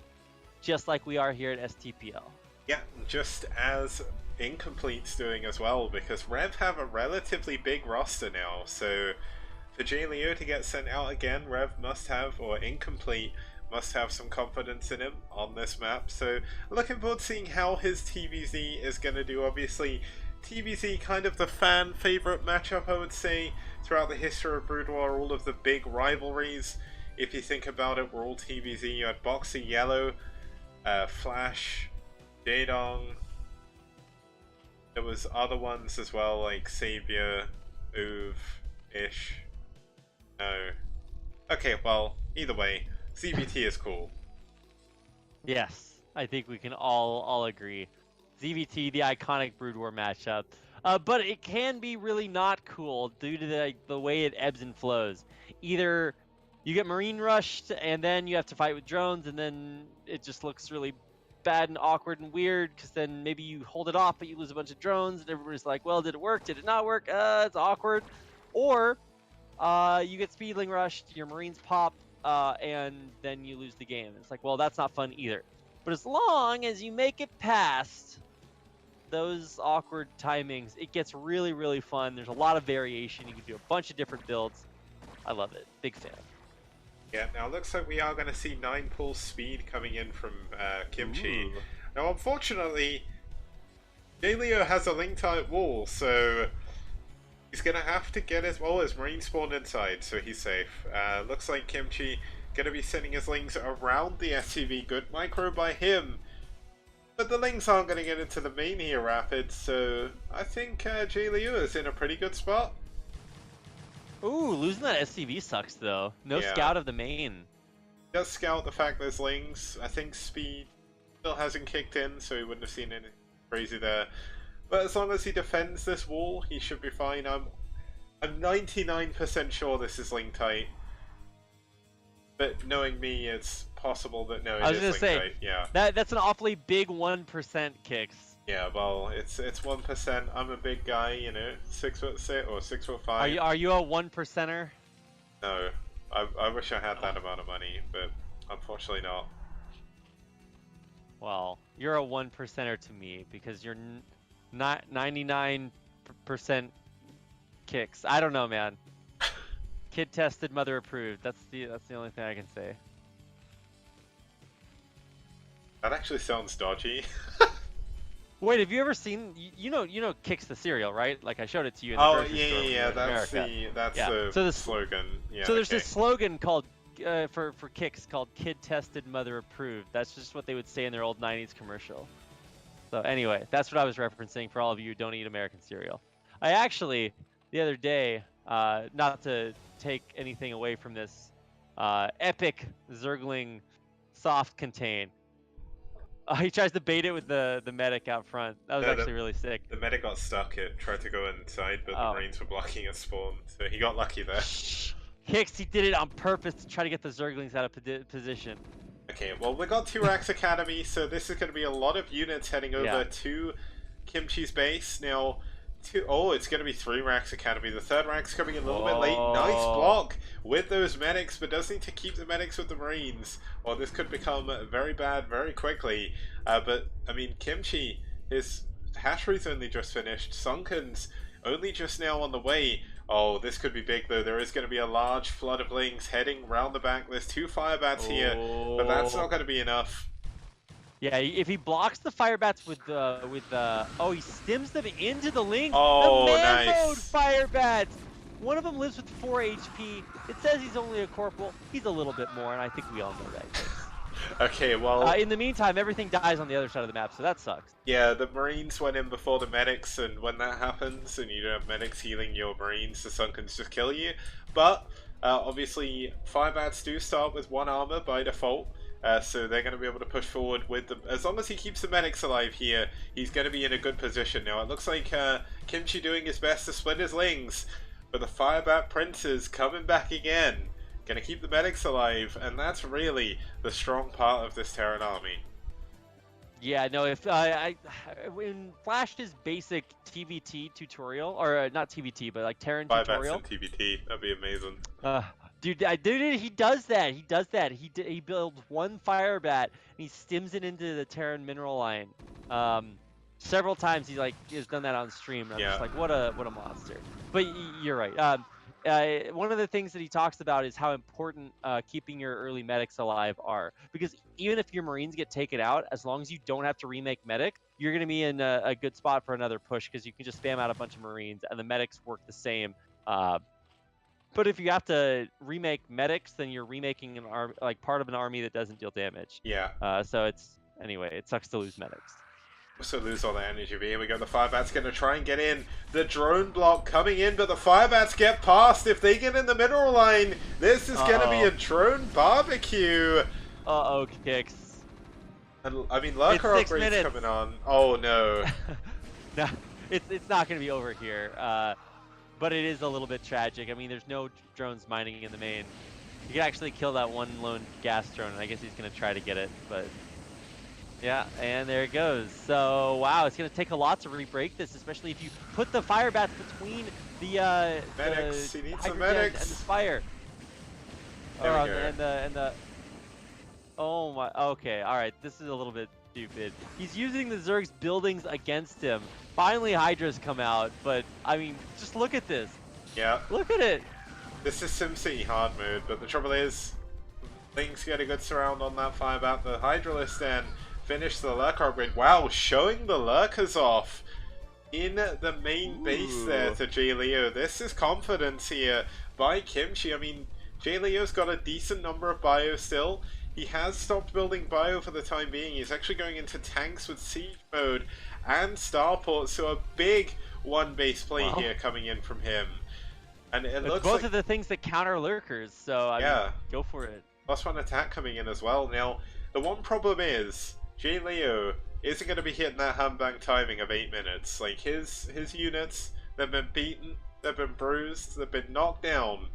just like we are here at STPL. Yeah, just as Incomplete's doing as well, because ReV have a relatively big roster now, so For Jay Leo to get sent out again, Rev must have, or incomplete, must have some confidence in him on this map. So looking forward to seeing how his TVZ is going to do. Obviously, TVZ kind of the fan favorite matchup, I would say, throughout the history of Brood War. All of the big rivalries, if you think about it, were all TVZ. You had Boxy Yellow, Flash, Jaedong. There was other ones as well, like Savior, Ish. No. Okay, well, either way, ZVT is cool. Yes, I think we can all agree. ZVT, the iconic Brood War matchup. But it can be really not cool due to the way it ebbs and flows. Either you get Marine rushed, and then you have to fight with drones, and then it just looks really bad and awkward and weird, because then maybe you hold it off, but you lose a bunch of drones, and everybody's like, well, did it work? Did it not work? It's awkward. Or you get Speedling rushed, your Marines pop, and then you lose the game. It's like, well, that's not fun either. But as long as you make it past those awkward timings, it gets really, really fun. There's a lot of variation. You can do a bunch of different builds. I love it. Big fan. Yeah, now it looks like we are going to see 9 pulse speed coming in from Kimchi. Ooh. Now, unfortunately, Jaleo has a link type wall, so he's going to have to get his... Well, his Marine spawned inside, so he's safe. Looks like Kimchi going to be sending his Lings around the SCV. Good micro by him. But the Lings aren't going to get into the main here rapid, so I think Jaleo is in a pretty good spot. Ooh, losing that SCV sucks, though. No scout of the main. Does scout the fact there's Lings. I think speed still hasn't kicked in, so he wouldn't have seen anything crazy there. But as long as he defends this wall, he should be fine. I'm 99% sure this is link tight. But knowing me, it's possible that no, it is link tight. Yeah. That's an awfully big 1% kicks. Yeah, well, it's 1%. I'm a big guy, you know, 6'6" or 6'5". Are you a 1%er? No, I wish I had that amount of money, but unfortunately not. Well, you're a 1%er to me because you're not 99% kicks. I don't know, man. Kid tested, mother approved. That's the only thing I can say. That actually sounds dodgy. Wait, have you ever seen you know Kicks the cereal, right? Like I showed it to you in the grocery store yeah, that's the slogan. Yeah, so there's this slogan called for Kicks called Kid Tested, Mother Approved. That's just what they would say in their old 90s commercial. So anyway, that's what I was referencing for all of you who don't eat American cereal. I actually, the other day, not to take anything away from this epic Zergling soft contain, he tries to bait it with the medic out front. That was actually really sick. The medic got stuck. It tried to go inside, but the Marines were blocking his spawn, so he got lucky there. Kicks, he did it on purpose to try to get the Zerglings out of position. Okay, well, we got 2 Racks Academy, so this is going to be a lot of units heading over to Kimchi's base. Now, it's going to be 3 Racks Academy. The 3rd Rack's coming in a little bit late. Nice block with those medics, but does need to keep the medics with the Marines, or this could become very bad very quickly. But, I mean, Kimchi, his hatchery's only just finished. Sunken's only just now on the way. Oh, this could be big, though. There is going to be a large flood of Lings heading round the back. There's 2 Firebats here, but that's not going to be enough. Yeah, if he blocks the Firebats with oh, he stims them into the Lings. Oh, the man nice. mode Firebats. One of them lives with 4 HP. It says he's only a corporal. He's a little bit more, and I think we all know that. Okay, well... in the meantime, everything dies on the other side of the map, so that sucks. Yeah, the Marines went in before the medics, and when that happens, and you don't have medics healing your Marines, the Sunkens just kill you. But, obviously, Firebats do start with 1 armor by default, so they're going to be able to push forward with them. As long as he keeps the medics alive here, he's going to be in a good position. Now, it looks like Kimchi doing his best to split his Lings, but the Firebat Prince is coming back again. Gonna keep the medics alive, and that's really the strong part of this Terran army. Yeah, no, if in Flash's basic TVT tutorial, or not TVT, but like Terran tutorial. Firebats and TVT, that'd be amazing. Dude, he does that. He builds 1 Firebat, and he stims it into the Terran mineral line. Several times he's done that on stream. And I'm just like, what a monster. But you're right. one of the things that he talks about is how important keeping your early medics alive are. Because even if your Marines get taken out, as long as you don't have to remake medic, you're going to be in a good spot for another push because you can just spam out a bunch of Marines and the medics work the same. But if you have to remake medics, then you're remaking like part of an army that doesn't deal damage. Yeah. So anyway, it sucks to lose medics. So lose all the energy. But here we go. The Firebat's going to try and get in. The drone block coming in, but the Firebats get past. If they get in the mineral line, this is going to be a drone barbecue. Uh-oh, kicks. And, I mean, lurker upgrades coming on. Oh, no. No, it's not going to be over here. But it is a little bit tragic. I mean, there's no drones mining in the main. You can actually kill that one lone gas drone, and I guess he's going to try to get it, but... Yeah, and there it goes. So, wow, it's going to take a lot to re-break this, especially if you put the fire bats between the medics. He needs some medics medics. and the fire. There we go. And the oh my, okay, all right, this is a little bit stupid. He's using the Zerg's buildings against him. Finally, Hydras come out, but I mean, just look at this. Yeah. Look at it. This is SimCity hard mode, but the trouble is, Lynx get a good surround on that Firebat. The Hydralist then finish the lurker upgrade. Wow, showing the lurkers off in the main base there to J. Leo. This is confidence here by Kimchi. I mean, J. Leo's got a decent number of bio still. He has stopped building bio for the time being. He's actually going into tanks with siege mode and starports, so a big one base play here coming in from him. And it looks both like of the things that counter lurkers, so I mean, go for it. +1 attack coming in as well. Now, the one problem is J. Leo isn't going to be hitting that handbang timing of 8 minutes. Like, his units, they've been beaten, they've been bruised, they've been knocked down.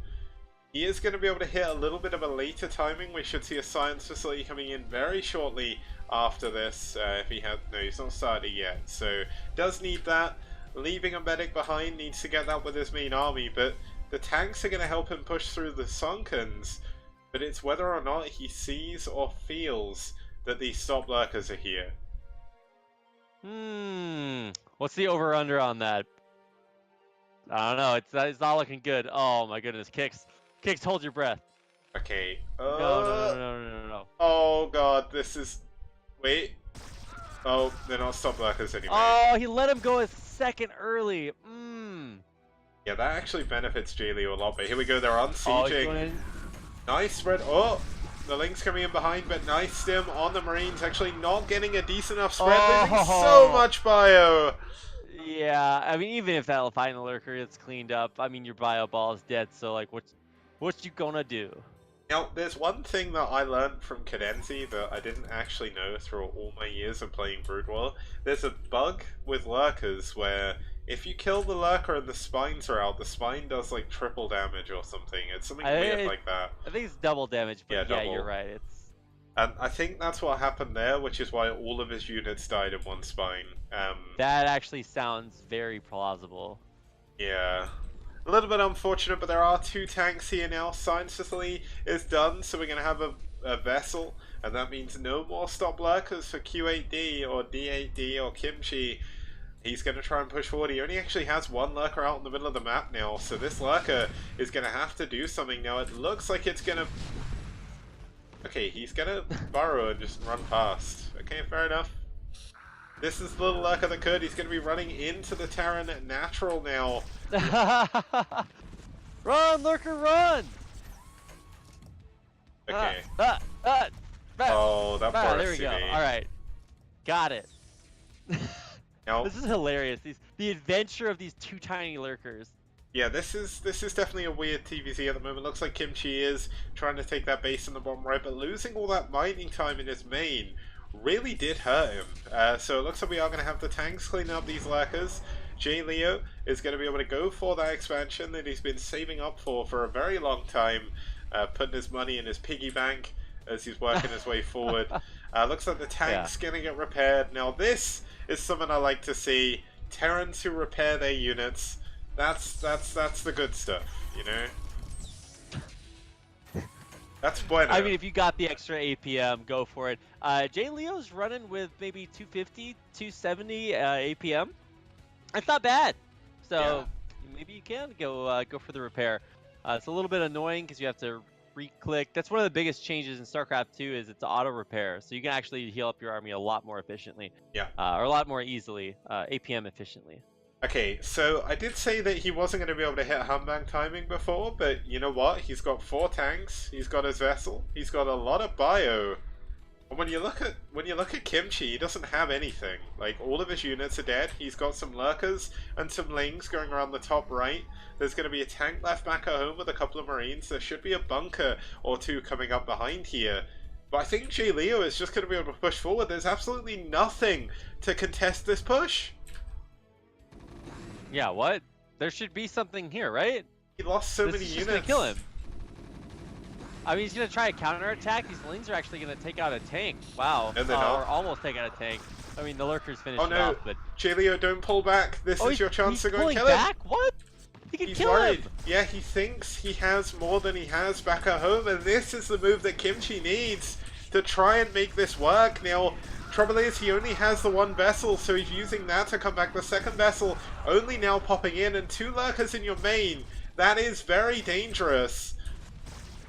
He is going to be able to hit a little bit of a later timing. We should see a science facility coming in very shortly after this. If he had, no, he's not started yet. So, does need that. Leaving a medic behind, needs to get that with his main army. But the tanks are going to help him push through the Sunkens. But it's whether or not he sees or feels that these stop lurkers are here. What's the over/under on that? I don't know. It's not looking good. Oh my goodness, Kicks, hold your breath. Okay. No. Oh god, this is. Wait. Oh, they're not stop lurkers anymore. Oh, he let him go a second early. Yeah, that actually benefits J. Leo a lot. But here we go. They're unsieging. Nice spread. Oh. The Lynx coming in behind, but nice stim on the Marines. Actually not getting a decent enough spread. Losing so much bio. Yeah, I mean, even if that final lurker gets cleaned up, I mean, your bio ball is dead. So, like, what you gonna do? Now, there's one thing that I learned from Cadenzi that I didn't actually know through all my years of playing Brood War. There's a bug with lurkers where if you kill the lurker and the spines are out, the spine does like triple damage or something. It's something weird like that. I think it's double damage, but yeah, double. You're right. And I think that's what happened there, which is why all of his units died in one spine. That actually sounds very plausible. Yeah. A little bit unfortunate, but there are 2 tanks here now. Science Facility is done, so we're going to have a vessel, and that means no more stop lurkers for Q8D or D8D or Kimchi. He's going to try and push forward. He only actually has 1 lurker out in the middle of the map now, so this lurker is going to have to do something now. It looks like it's going to... Okay, he's going to burrow and just run past. Okay, fair enough. This is the little lurker that could. He's going to be running into the Terran natural now. Run, lurker, run! Okay. Oh, that poor there we go. All right, got it. Now, this is hilarious. The adventure of these 2 tiny lurkers. Yeah, this is definitely a weird TVZ at the moment. Looks like Kimchi is trying to take that base in the bottom right, but losing all that mining time in his main really did hurt him. So it looks like we are going to have the tanks cleaning up these lurkers. J. Leo is going to be able to go for that expansion that he's been saving up for a very long time, putting his money in his piggy bank as he's working his way forward. Looks like the tank's going to get repaired. Now this is something I like to see. Terrans who repair their units. That's the good stuff, you know? That's bueno. I mean, if you got the extra APM, go for it. J. Leo's running with maybe 250, 270 APM. That's not bad. So maybe you can go for the repair. It's a little bit annoying because you have to re-click. That's one of the biggest changes in StarCraft 2 is it's auto repair, so you can actually heal up your army a lot more efficiently, Yeah. or a lot more easily, APM efficiently. Okay, so I did say that he wasn't going to be able to hit Humbang timing before, but you know what? He's got 4 tanks, he's got his vessel, he's got a lot of bio. And when you look at Kimchi, he doesn't have anything. Like, all of his units are dead. He's got some lurkers and some lings going around the top right. There's going to be a tank left back at home with a couple of marines. There should be a bunker or two coming up behind here. But I think J. Leo is just going to be able to push forward. There's absolutely nothing to contest this push. Yeah, what? There should be something here, right? He lost so This many is units. just gonna kill him. I mean, he's gonna try a counterattack. These lings are actually gonna take out a tank. Wow. No, they're not. Or almost take out a tank. I mean, the lurkers finished Oh it no, off, but J. Leo, don't pull back. This is your chance to go and kill him. back? What? He can He's kill worried. him. Yeah, he thinks he has more than he has back at home, and this is the move that Kimchi needs to try and make this work. Now, trouble is, he only has the one vessel, so he's using that to come back. The second vessel only now popping in, and 2 lurkers in your main. That is very dangerous.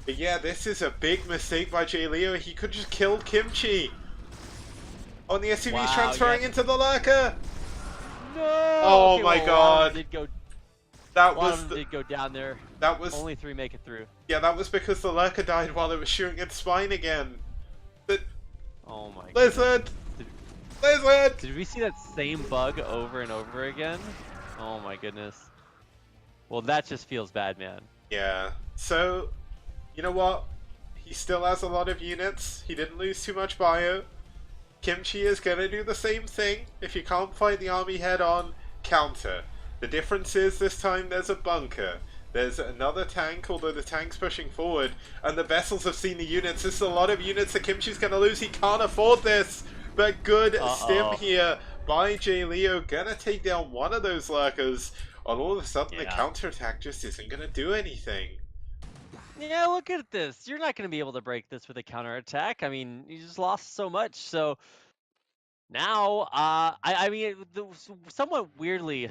But yeah, this is a big mistake by J. Leo. He could just killed Kimchi. Oh, and the SUV's Wow, transferring yes. into the lurker. No. Oh okay, my well, God. That One was of them did go down there. that was Only 3 make it through. yeah, that was because the lurker died while it was shooting its spine again. But Oh my god. Lizard! Lizard! Did we see that same bug over and over again? Oh my goodness. Well, that just feels bad, man. Yeah. So, you know what? He still has a lot of units. He didn't lose too much bio. Kimchi is gonna do the same thing. If you can't fight the army head on, counter. The difference is this time there's a bunker. There's another tank, although the tank's pushing forward, and the vessels have seen the units. This is a lot of units that Kimchi's gonna lose. He can't afford this. But good stim here by J. Leo. Gonna take down one of those lurkers. And all of a sudden the counterattack just isn't gonna do anything. Yeah, look at this. You're not going to be able to break this with a counterattack. I mean, you just lost so much. So now, I mean, somewhat weirdly,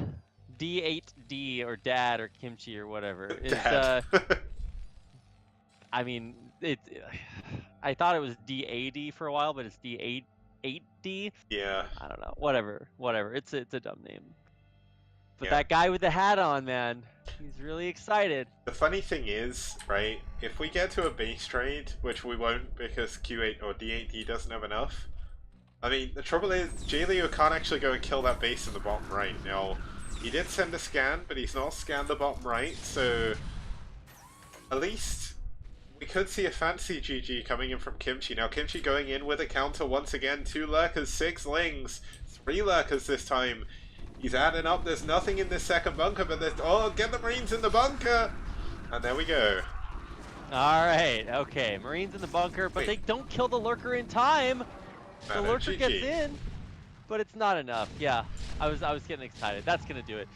D8D or Dad or Kimchi or whatever is. Dad. I mean, I thought it was DAD for a while, but it's D8D. Yeah. I don't know. Whatever. It's a dumb name. But Yeah. that guy with the hat on, man, he's really excited. The funny thing is, right, if we get to a base trade, which we won't because Q8 or D8D doesn't have enough, I mean, the trouble is, J. Leo can't actually go and kill that base in the bottom right. Now, he did send a scan, but he's not scanned the bottom right, so at least we could see a fancy GG coming in from Kimchi. Now, Kimchi going in with a counter once again. 2 lurkers, 6 lings, 3 lurkers this time. He's adding up. There's nothing in this second bunker, but there's... Oh, get the Marines in the bunker! And there we go. Alright, okay. Marines in the bunker, but they don't kill the lurker in time. The lurker gets in, but it's not enough. Yeah, I was getting excited. That's going to do it.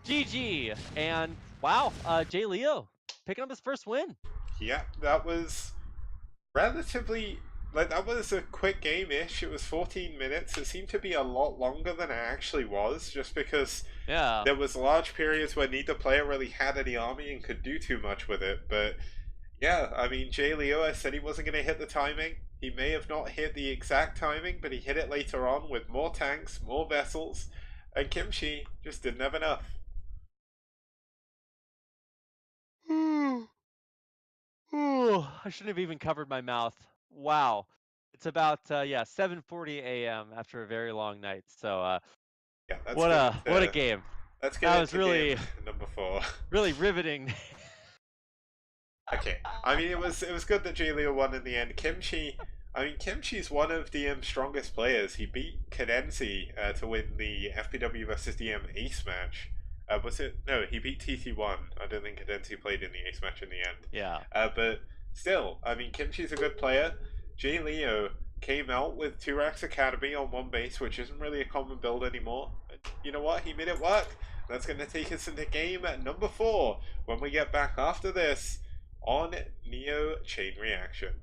GG! And, wow, J. Leo picking up his first win. Yeah, that was relatively... Like, that was a quick game-ish. It was 14 minutes. It seemed to be a lot longer than it actually was, just because there was large periods where neither player really had any army and could do too much with it. But, yeah, I mean, J. Leo, I said he wasn't going to hit the timing. He may have not hit the exact timing, but he hit it later on with more tanks, more vessels, and Kimchi just didn't have enough. I shouldn't have even covered my mouth. Wow. It's about 7:40 a.m. after a very long night. So yeah, that's what a game. Let's That was really number 4. Really riveting. Okay, I mean it was good that J. Leo won in the end. Kimchi's one of DM's strongest players. He beat Cadenzi to win the FPW versus DM Ace match. Was it? No, he beat TT1. I don't think Cadenzi played in the Ace match in the end. Yeah. But still, I mean, Kimchi's a good player. J. Leo came out with 2-Rax Academy on one base, which isn't really a common build anymore. And you know what? He made it work. That's going to take us into game at number 4 when we get back after this on Neo Chain Reaction.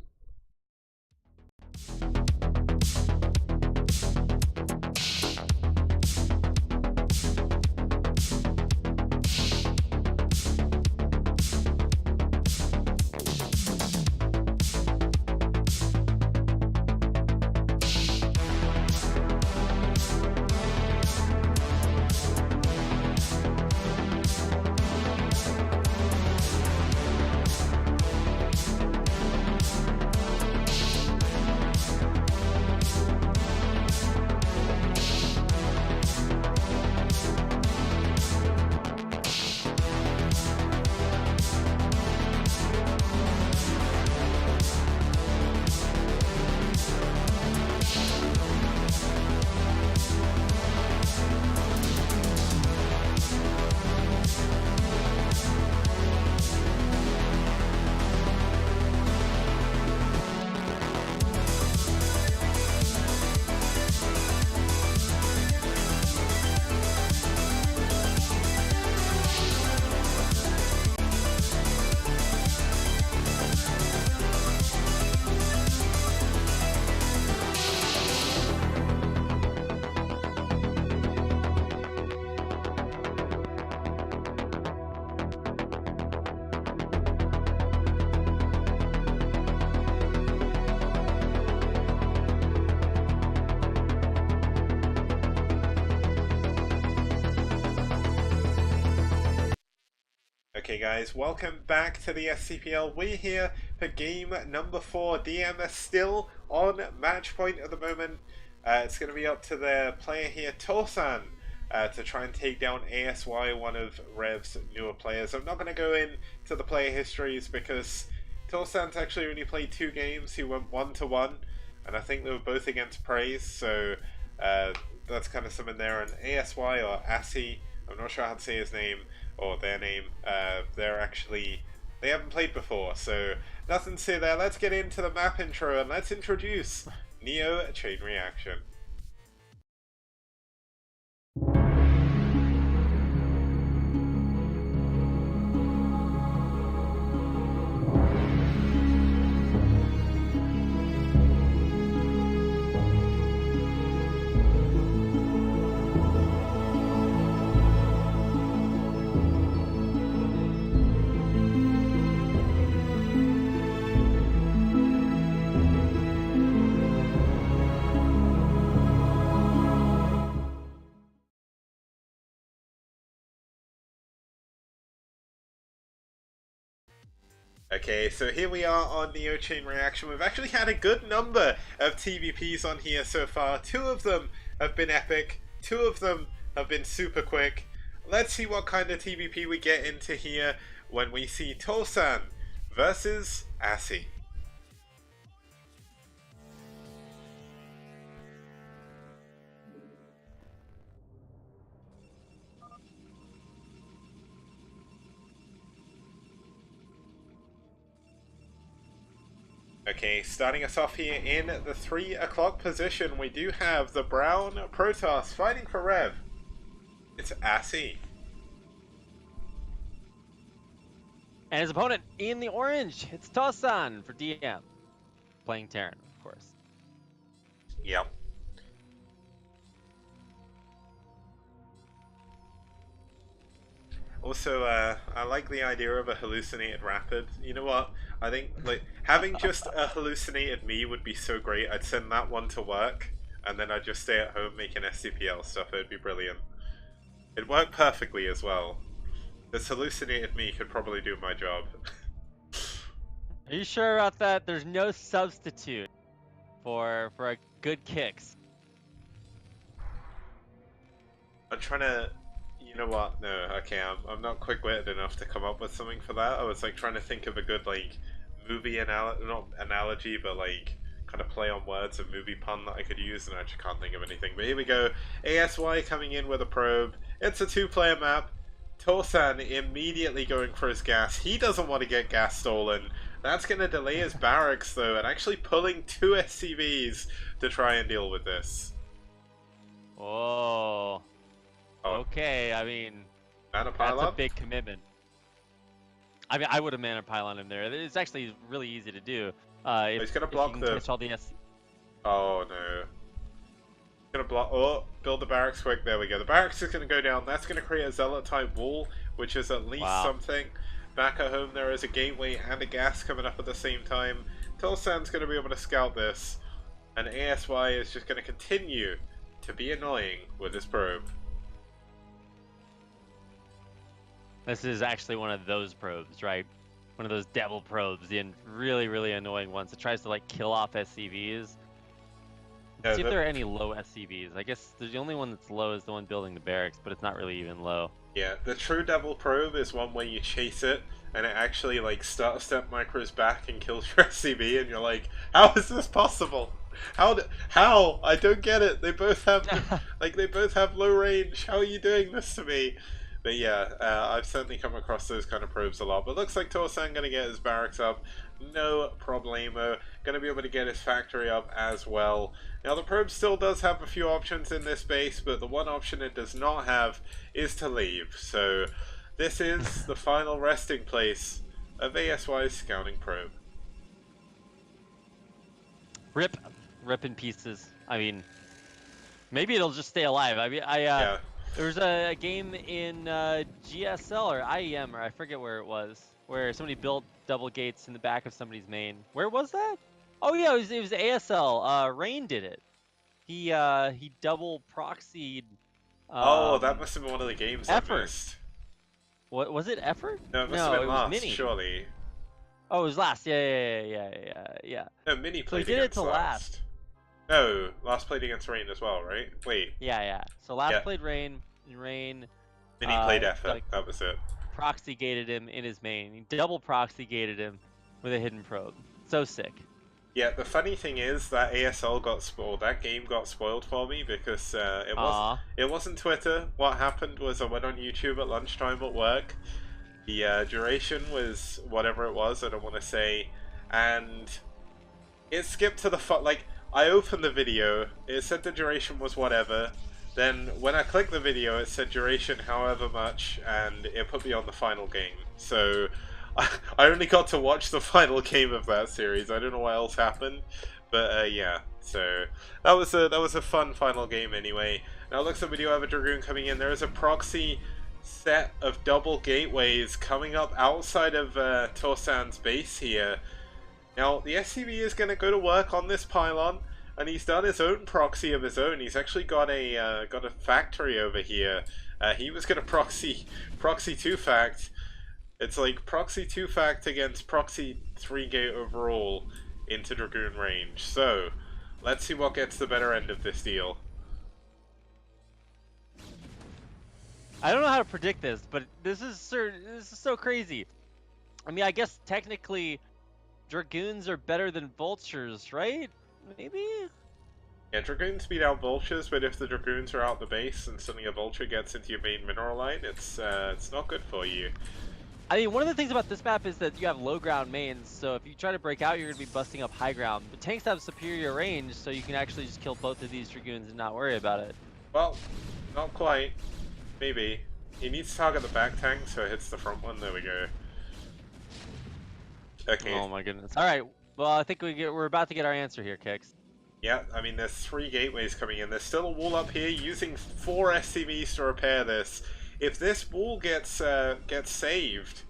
Okay guys, welcome back to the STPL. We're here for game number 4. DM is still on match point at the moment. It's going to be up to the player here, Torsan, to try and take down ASY, one of ReV's newer players. I'm not going to go into the player histories because Torsan's actually only played 2 games. He went 1-1, and I think they were both against Praise, so that's kind of something there. And ASY, or ASI, I'm not sure how to say his name, or their name, they haven't played before, so nothing to say there. Let's get into the map intro and let's introduce Neo Chain Reaction. Okay, so here we are on Neo Chain Reaction. We've actually had a good number of TVPs on here so far. 2 of them have been epic, 2 of them have been super quick. Let's see what kind of TVP we get into here when we see Torsan versus ASI. Okay, starting us off here in the 3 o'clock position, we do have the brown Protoss fighting for ReV. It's ASI. And his opponent in the orange, it's Torsan for DM. Playing Terran, of course. Yep. Also, I like the idea of a hallucinated rapid. You know what? I think like having just a hallucinated me would be so great. I'd send that one to work, and then I'd just stay at home making STPL stuff. It'd be brilliant. It'd work perfectly as well. This hallucinated me could probably do my job. Are you sure about that? There's no substitute for a good kicks. I'm trying to. You know what? No, okay, I'm not quick-witted enough to come up with something for that. I was like trying to think of a good like movie not analogy, but like kind of play on words, a movie pun that I could use, and I just can't think of anything. But here we go. ASY coming in with a probe. It's a 2-player map. Torsan immediately going for his gas. He doesn't want to get gas stolen. That's going to delay his barracks though, and actually pulling 2 SCVs to try and deal with this. Oh. Okay, I mean, Mana that's pylon? a big commitment. I mean, I would have mana pylon him there. It's actually really easy to do. If, he's gonna if block you can the. catch all the Oh no. Gonna block. Oh, build the barracks quick. There we go. The barracks is gonna go down. That's gonna create a zealot type wall, which is at least something. Back at home, there is a gateway and a gas coming up at the same time. Torsan's gonna be able to scout this, and ASY is just gonna continue to be annoying with his probe. This is actually one of those probes, right? One of those devil probes, the really, really annoying ones that tries to like kill off SCVs. See if there are any low SCVs. I guess the only one that's low is the one building the barracks, but it's not really even low. Yeah, the true devil probe is one where you chase it and it actually like step micros back and kills your SCV, and you're like, how is this possible? How? I don't get it. They both have they both have low range. How are you doing this to me? But yeah, I've certainly come across those kind of probes a lot. But looks like Torsan going to get his barracks up. No problemo. Going to be able to get his factory up as well. Now the probe still does have a few options in this base, but the one option it does not have is to leave. So this is the final resting place of ASY's scouting probe. Rip in pieces. I mean, maybe it'll just stay alive. I mean, yeah. There was a game in GSL or IEM, or I forget where it was, where somebody built double gates in the back of somebody's main. Where was that? Oh yeah, it was ASL. Rain did it. He double proxied. Oh, that must have been one of the games I missed. What was it? Effort? No, it must have No, been it was last, Mini. surely. Oh, it was last. Yeah. No, Mini So he played did it against to last. last. No, last played against Rain as well, right? Wait, Yeah. So last yeah, played Rain, and Rain, Mini played like effort. That was it. proxy gated him in his main. He double proxy gated him with a hidden probe. So sick. Yeah, the funny thing is that ASL got spoiled. That game got spoiled for me because it wasn't Twitter. What happened was I went on YouTube at lunchtime at work. The duration was whatever it was. I don't want to say, and it skipped to the like. I opened the video. It said the duration was whatever. Then when I clicked the video, it said duration however much, and it put me on the final game. So I only got to watch the final game of that series. I don't know what else happened, but yeah. So that was a fun final game anyway. Now it looks like we do have a Dragoon coming in. There is a proxy set of double gateways coming up outside of Torsan's base here. Now the SCV is going to go to work on this pylon, and he's done his own proxy of his own. He's actually got a factory over here. He was going to proxy 2-fact. It's like proxy 2-fact against proxy 3-gate overall into Dragoon range. So let's see what gets the better end of this deal. I don't know how to predict this, but this is so crazy. I mean, I guess technically Dragoons are better than Vultures, right? Maybe? Yeah, Dragoons beat out Vultures, but if the Dragoons are out the base and suddenly a Vulture gets into your main mineral line, it's not good for you. I mean, one of the things about this map is that you have low ground mains, so if you try to break out, you're going to be busting up high ground. But tanks have superior range, so you can actually just kill both of these Dragoons and not worry about it. Well, not quite. Maybe. He needs to target the back tank, so it hits the front one. There we go. Okay. Oh my goodness. Alright, well, I think we're about to get our answer here, Kix. Yeah, I mean, there's 3 gateways coming in. There's still a wall up here using 4 SCVs to repair this. If this wall gets saved,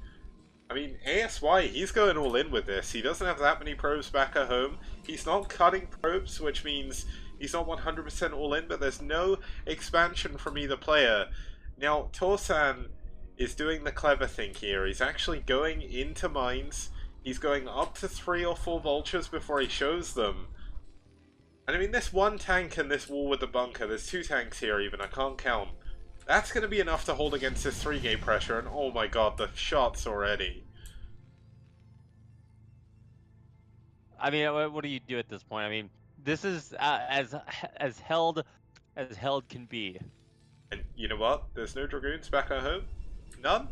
I mean, ASY, he's going all in with this. He doesn't have that many probes back at home. He's not cutting probes, which means he's not 100% all in, but there's no expansion from either player. Now, Torsan is doing the clever thing here. He's actually going into mines. He's going up to 3 or 4 vultures before he shows them. And I mean, this one tank and this wall with the bunker, there's 2 tanks here even, I can't count. That's going to be enough to hold against this 3-gate pressure, and oh my god, the shots already. I mean, what do you do at this point? I mean, this is as held as held can be. And you know what? There's no Dragoons back at home. None.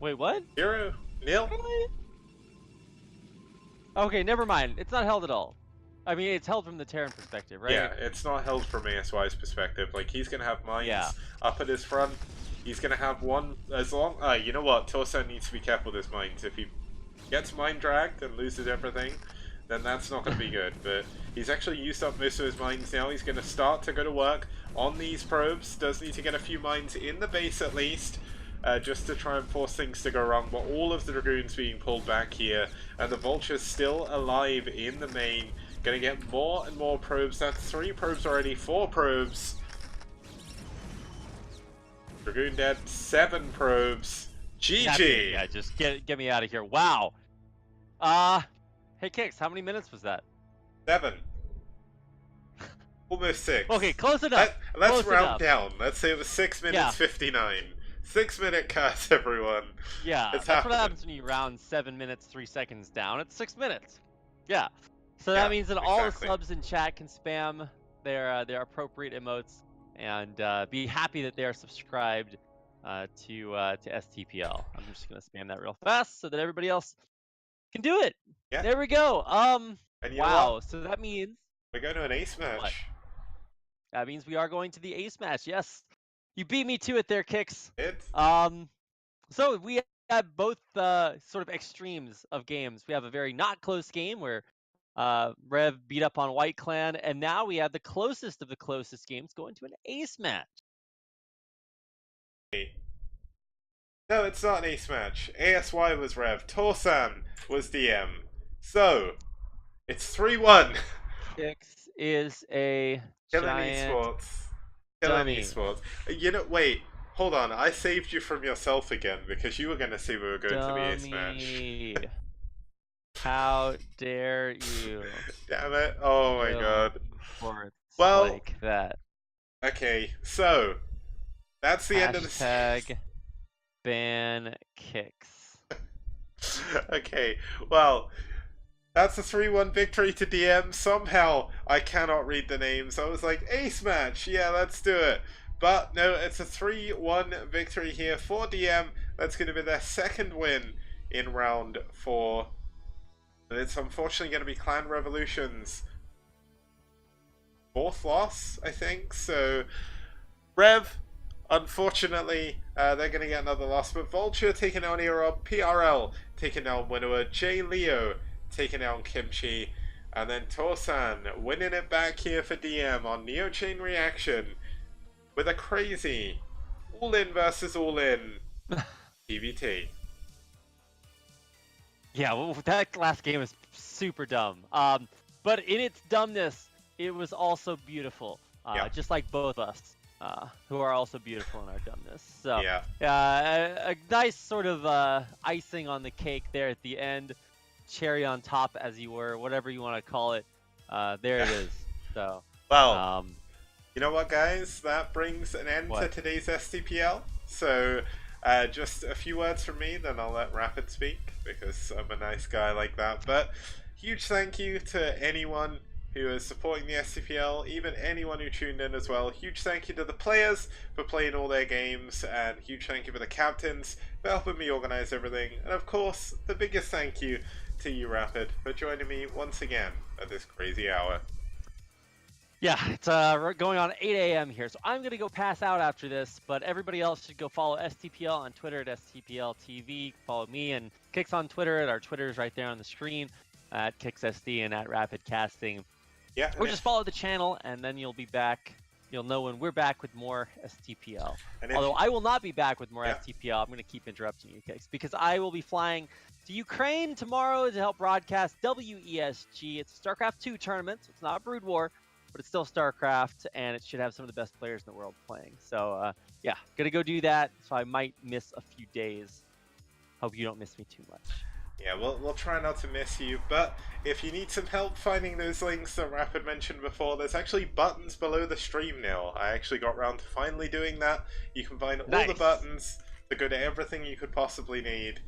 Wait, what? 0. Nil. Really? Okay, never mind. It's not held at all. I mean, it's held from the Terran perspective, right? Yeah, it's not held from ASY's perspective. Like, he's going to have mines up at his front. He's going to have one, as long... you know what? Torsan needs to be careful with his mines. If he gets mine dragged and loses everything, then that's not going to be good. But he's actually used up most of his mines now. He's going to start to go to work on these probes. Does need to get a few mines in the base at least. Just to try and force things to go wrong, but all of the Dragoons being pulled back here, and the Vulture's still alive in the main. Gonna get more and more probes. That's 3 probes already, 4 probes. Dragoon dead, 7 probes. GG! Yeah, just get me out of here. Wow. Hey Kix, how many minutes was that? 7. Almost 6. Okay, close enough. Let's round down. Let's say it was 6 minutes 59. 6-minute cuts, everyone. Yeah, it's that's happening. what happens when you round 7 minutes 3 seconds down. It's 6 minutes. Yeah. So that means that all the subs in chat can spam their appropriate emotes and be happy that they are subscribed to STPL. I'm just gonna spam that real fast so that everybody else can do it. Yeah. There we go. And you know wow. what? So that means we're going to an ace match. What? That means we are going to the ace match. Yes, you beat me to it there, Kix. So we have both sort of extremes of games. We have a very not close game where ReV beat up on White Clan, and now we have the closest of the closest games going to an ace match. No, it's not an ace match. ASY was ReV. Torsan was DM. So, it's 3-1. Kix is a Killing giant esports. Killing dummy. esports. You know, wait. hold on. I saved you from yourself again because you were going to say we were going to the ace match. Dummy. How dare you? Damn it. Oh my Kill god. esports Well, like that. okay, so that's the end of the Hashtag ban kicks. Okay, well, that's a 3-1 victory to DM. Somehow, I cannot read the names. I was like, ace match, yeah, let's do it. But no, it's a 3-1 victory here for DM. That's going to be their second win in round 4. And it's unfortunately going to be Clan Revolution's 4th loss, I think. So, ReV, unfortunately, they're going to get another loss. But Vulture taking down Erob, PRL taking down Winnower, J Leo taking down Kimchi, and then Torsan winning it back here for DM on Neo Chain Reaction with a crazy all-in versus all-in PvT. Yeah, well, that last game was super dumb. But in its dumbness, it was also beautiful. Yeah. Just like both of us, who are also beautiful in our dumbness. So, Yeah. a nice sort of icing on the cake there at the end. Cherry on top, as you were, whatever you want to call it. There it is. So, Well, you know what, guys? That brings an end to What? today's STPL. So, just a few words from me, then I'll let Rapid speak, because I'm a nice guy like that. But huge thank you to anyone who is supporting the STPL, even anyone who tuned in as well. Huge thank you to the players for playing all their games, and huge thank you for the captains for helping me organize everything. And of course, the biggest thank you to you, Rapid, for joining me once again at this crazy hour. yeah, it's going on 8 a.m. here, so I'm going to go pass out after this, but everybody else should go follow STPL on Twitter at STPL TV. Follow me and Kicks on Twitter at our Twitter's right there on the screen, at KicksSD and at Rapid Casting. Yeah, Or just follow the channel, and then you'll be back. You'll know when we're back with more STPL. Although I will not be back with more STPL. I'm going to keep interrupting you, Kicks, because I will be flying to Ukraine tomorrow to help broadcast WESG. It's a StarCraft 2 tournament, so it's not Brood War, but it's still StarCraft, and it should have some of the best players in the world playing. So, yeah, gonna go do that, so I might miss a few days. Hope you don't miss me too much. Yeah, we'll try not to miss you, but if you need some help finding those links that Rapid mentioned before, there's actually buttons below the stream now. I actually got around to finally doing that. You can find all the buttons to go to everything you could possibly need.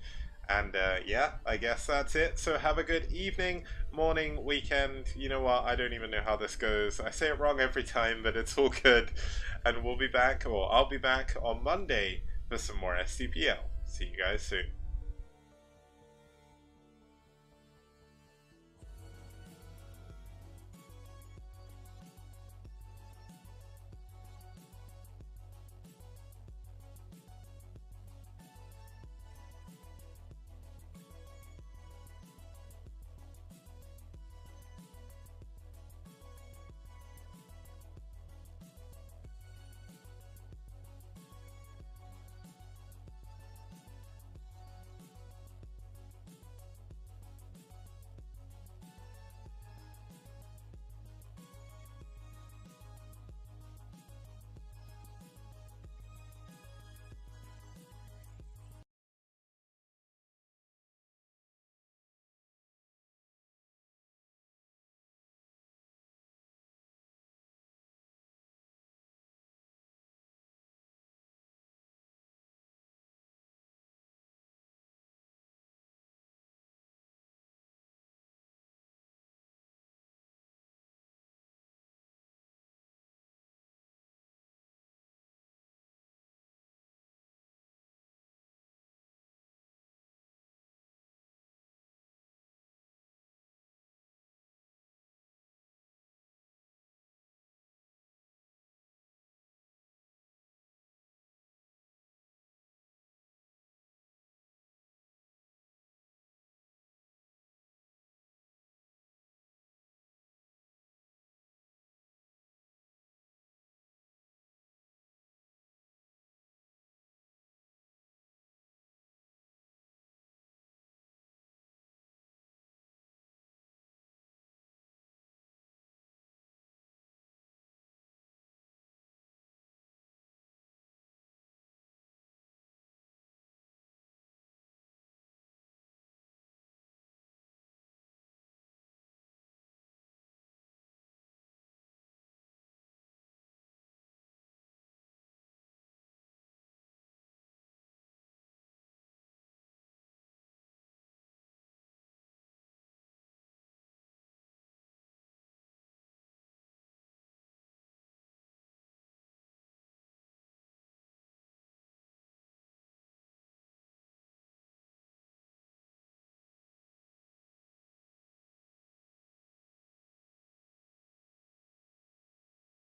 And yeah, I guess that's it. So have a good evening, morning, weekend. You know what? I don't even know how this goes. I say it wrong every time, but it's all good. And we'll be back, or I'll be back on Monday for some more STPL. See you guys soon.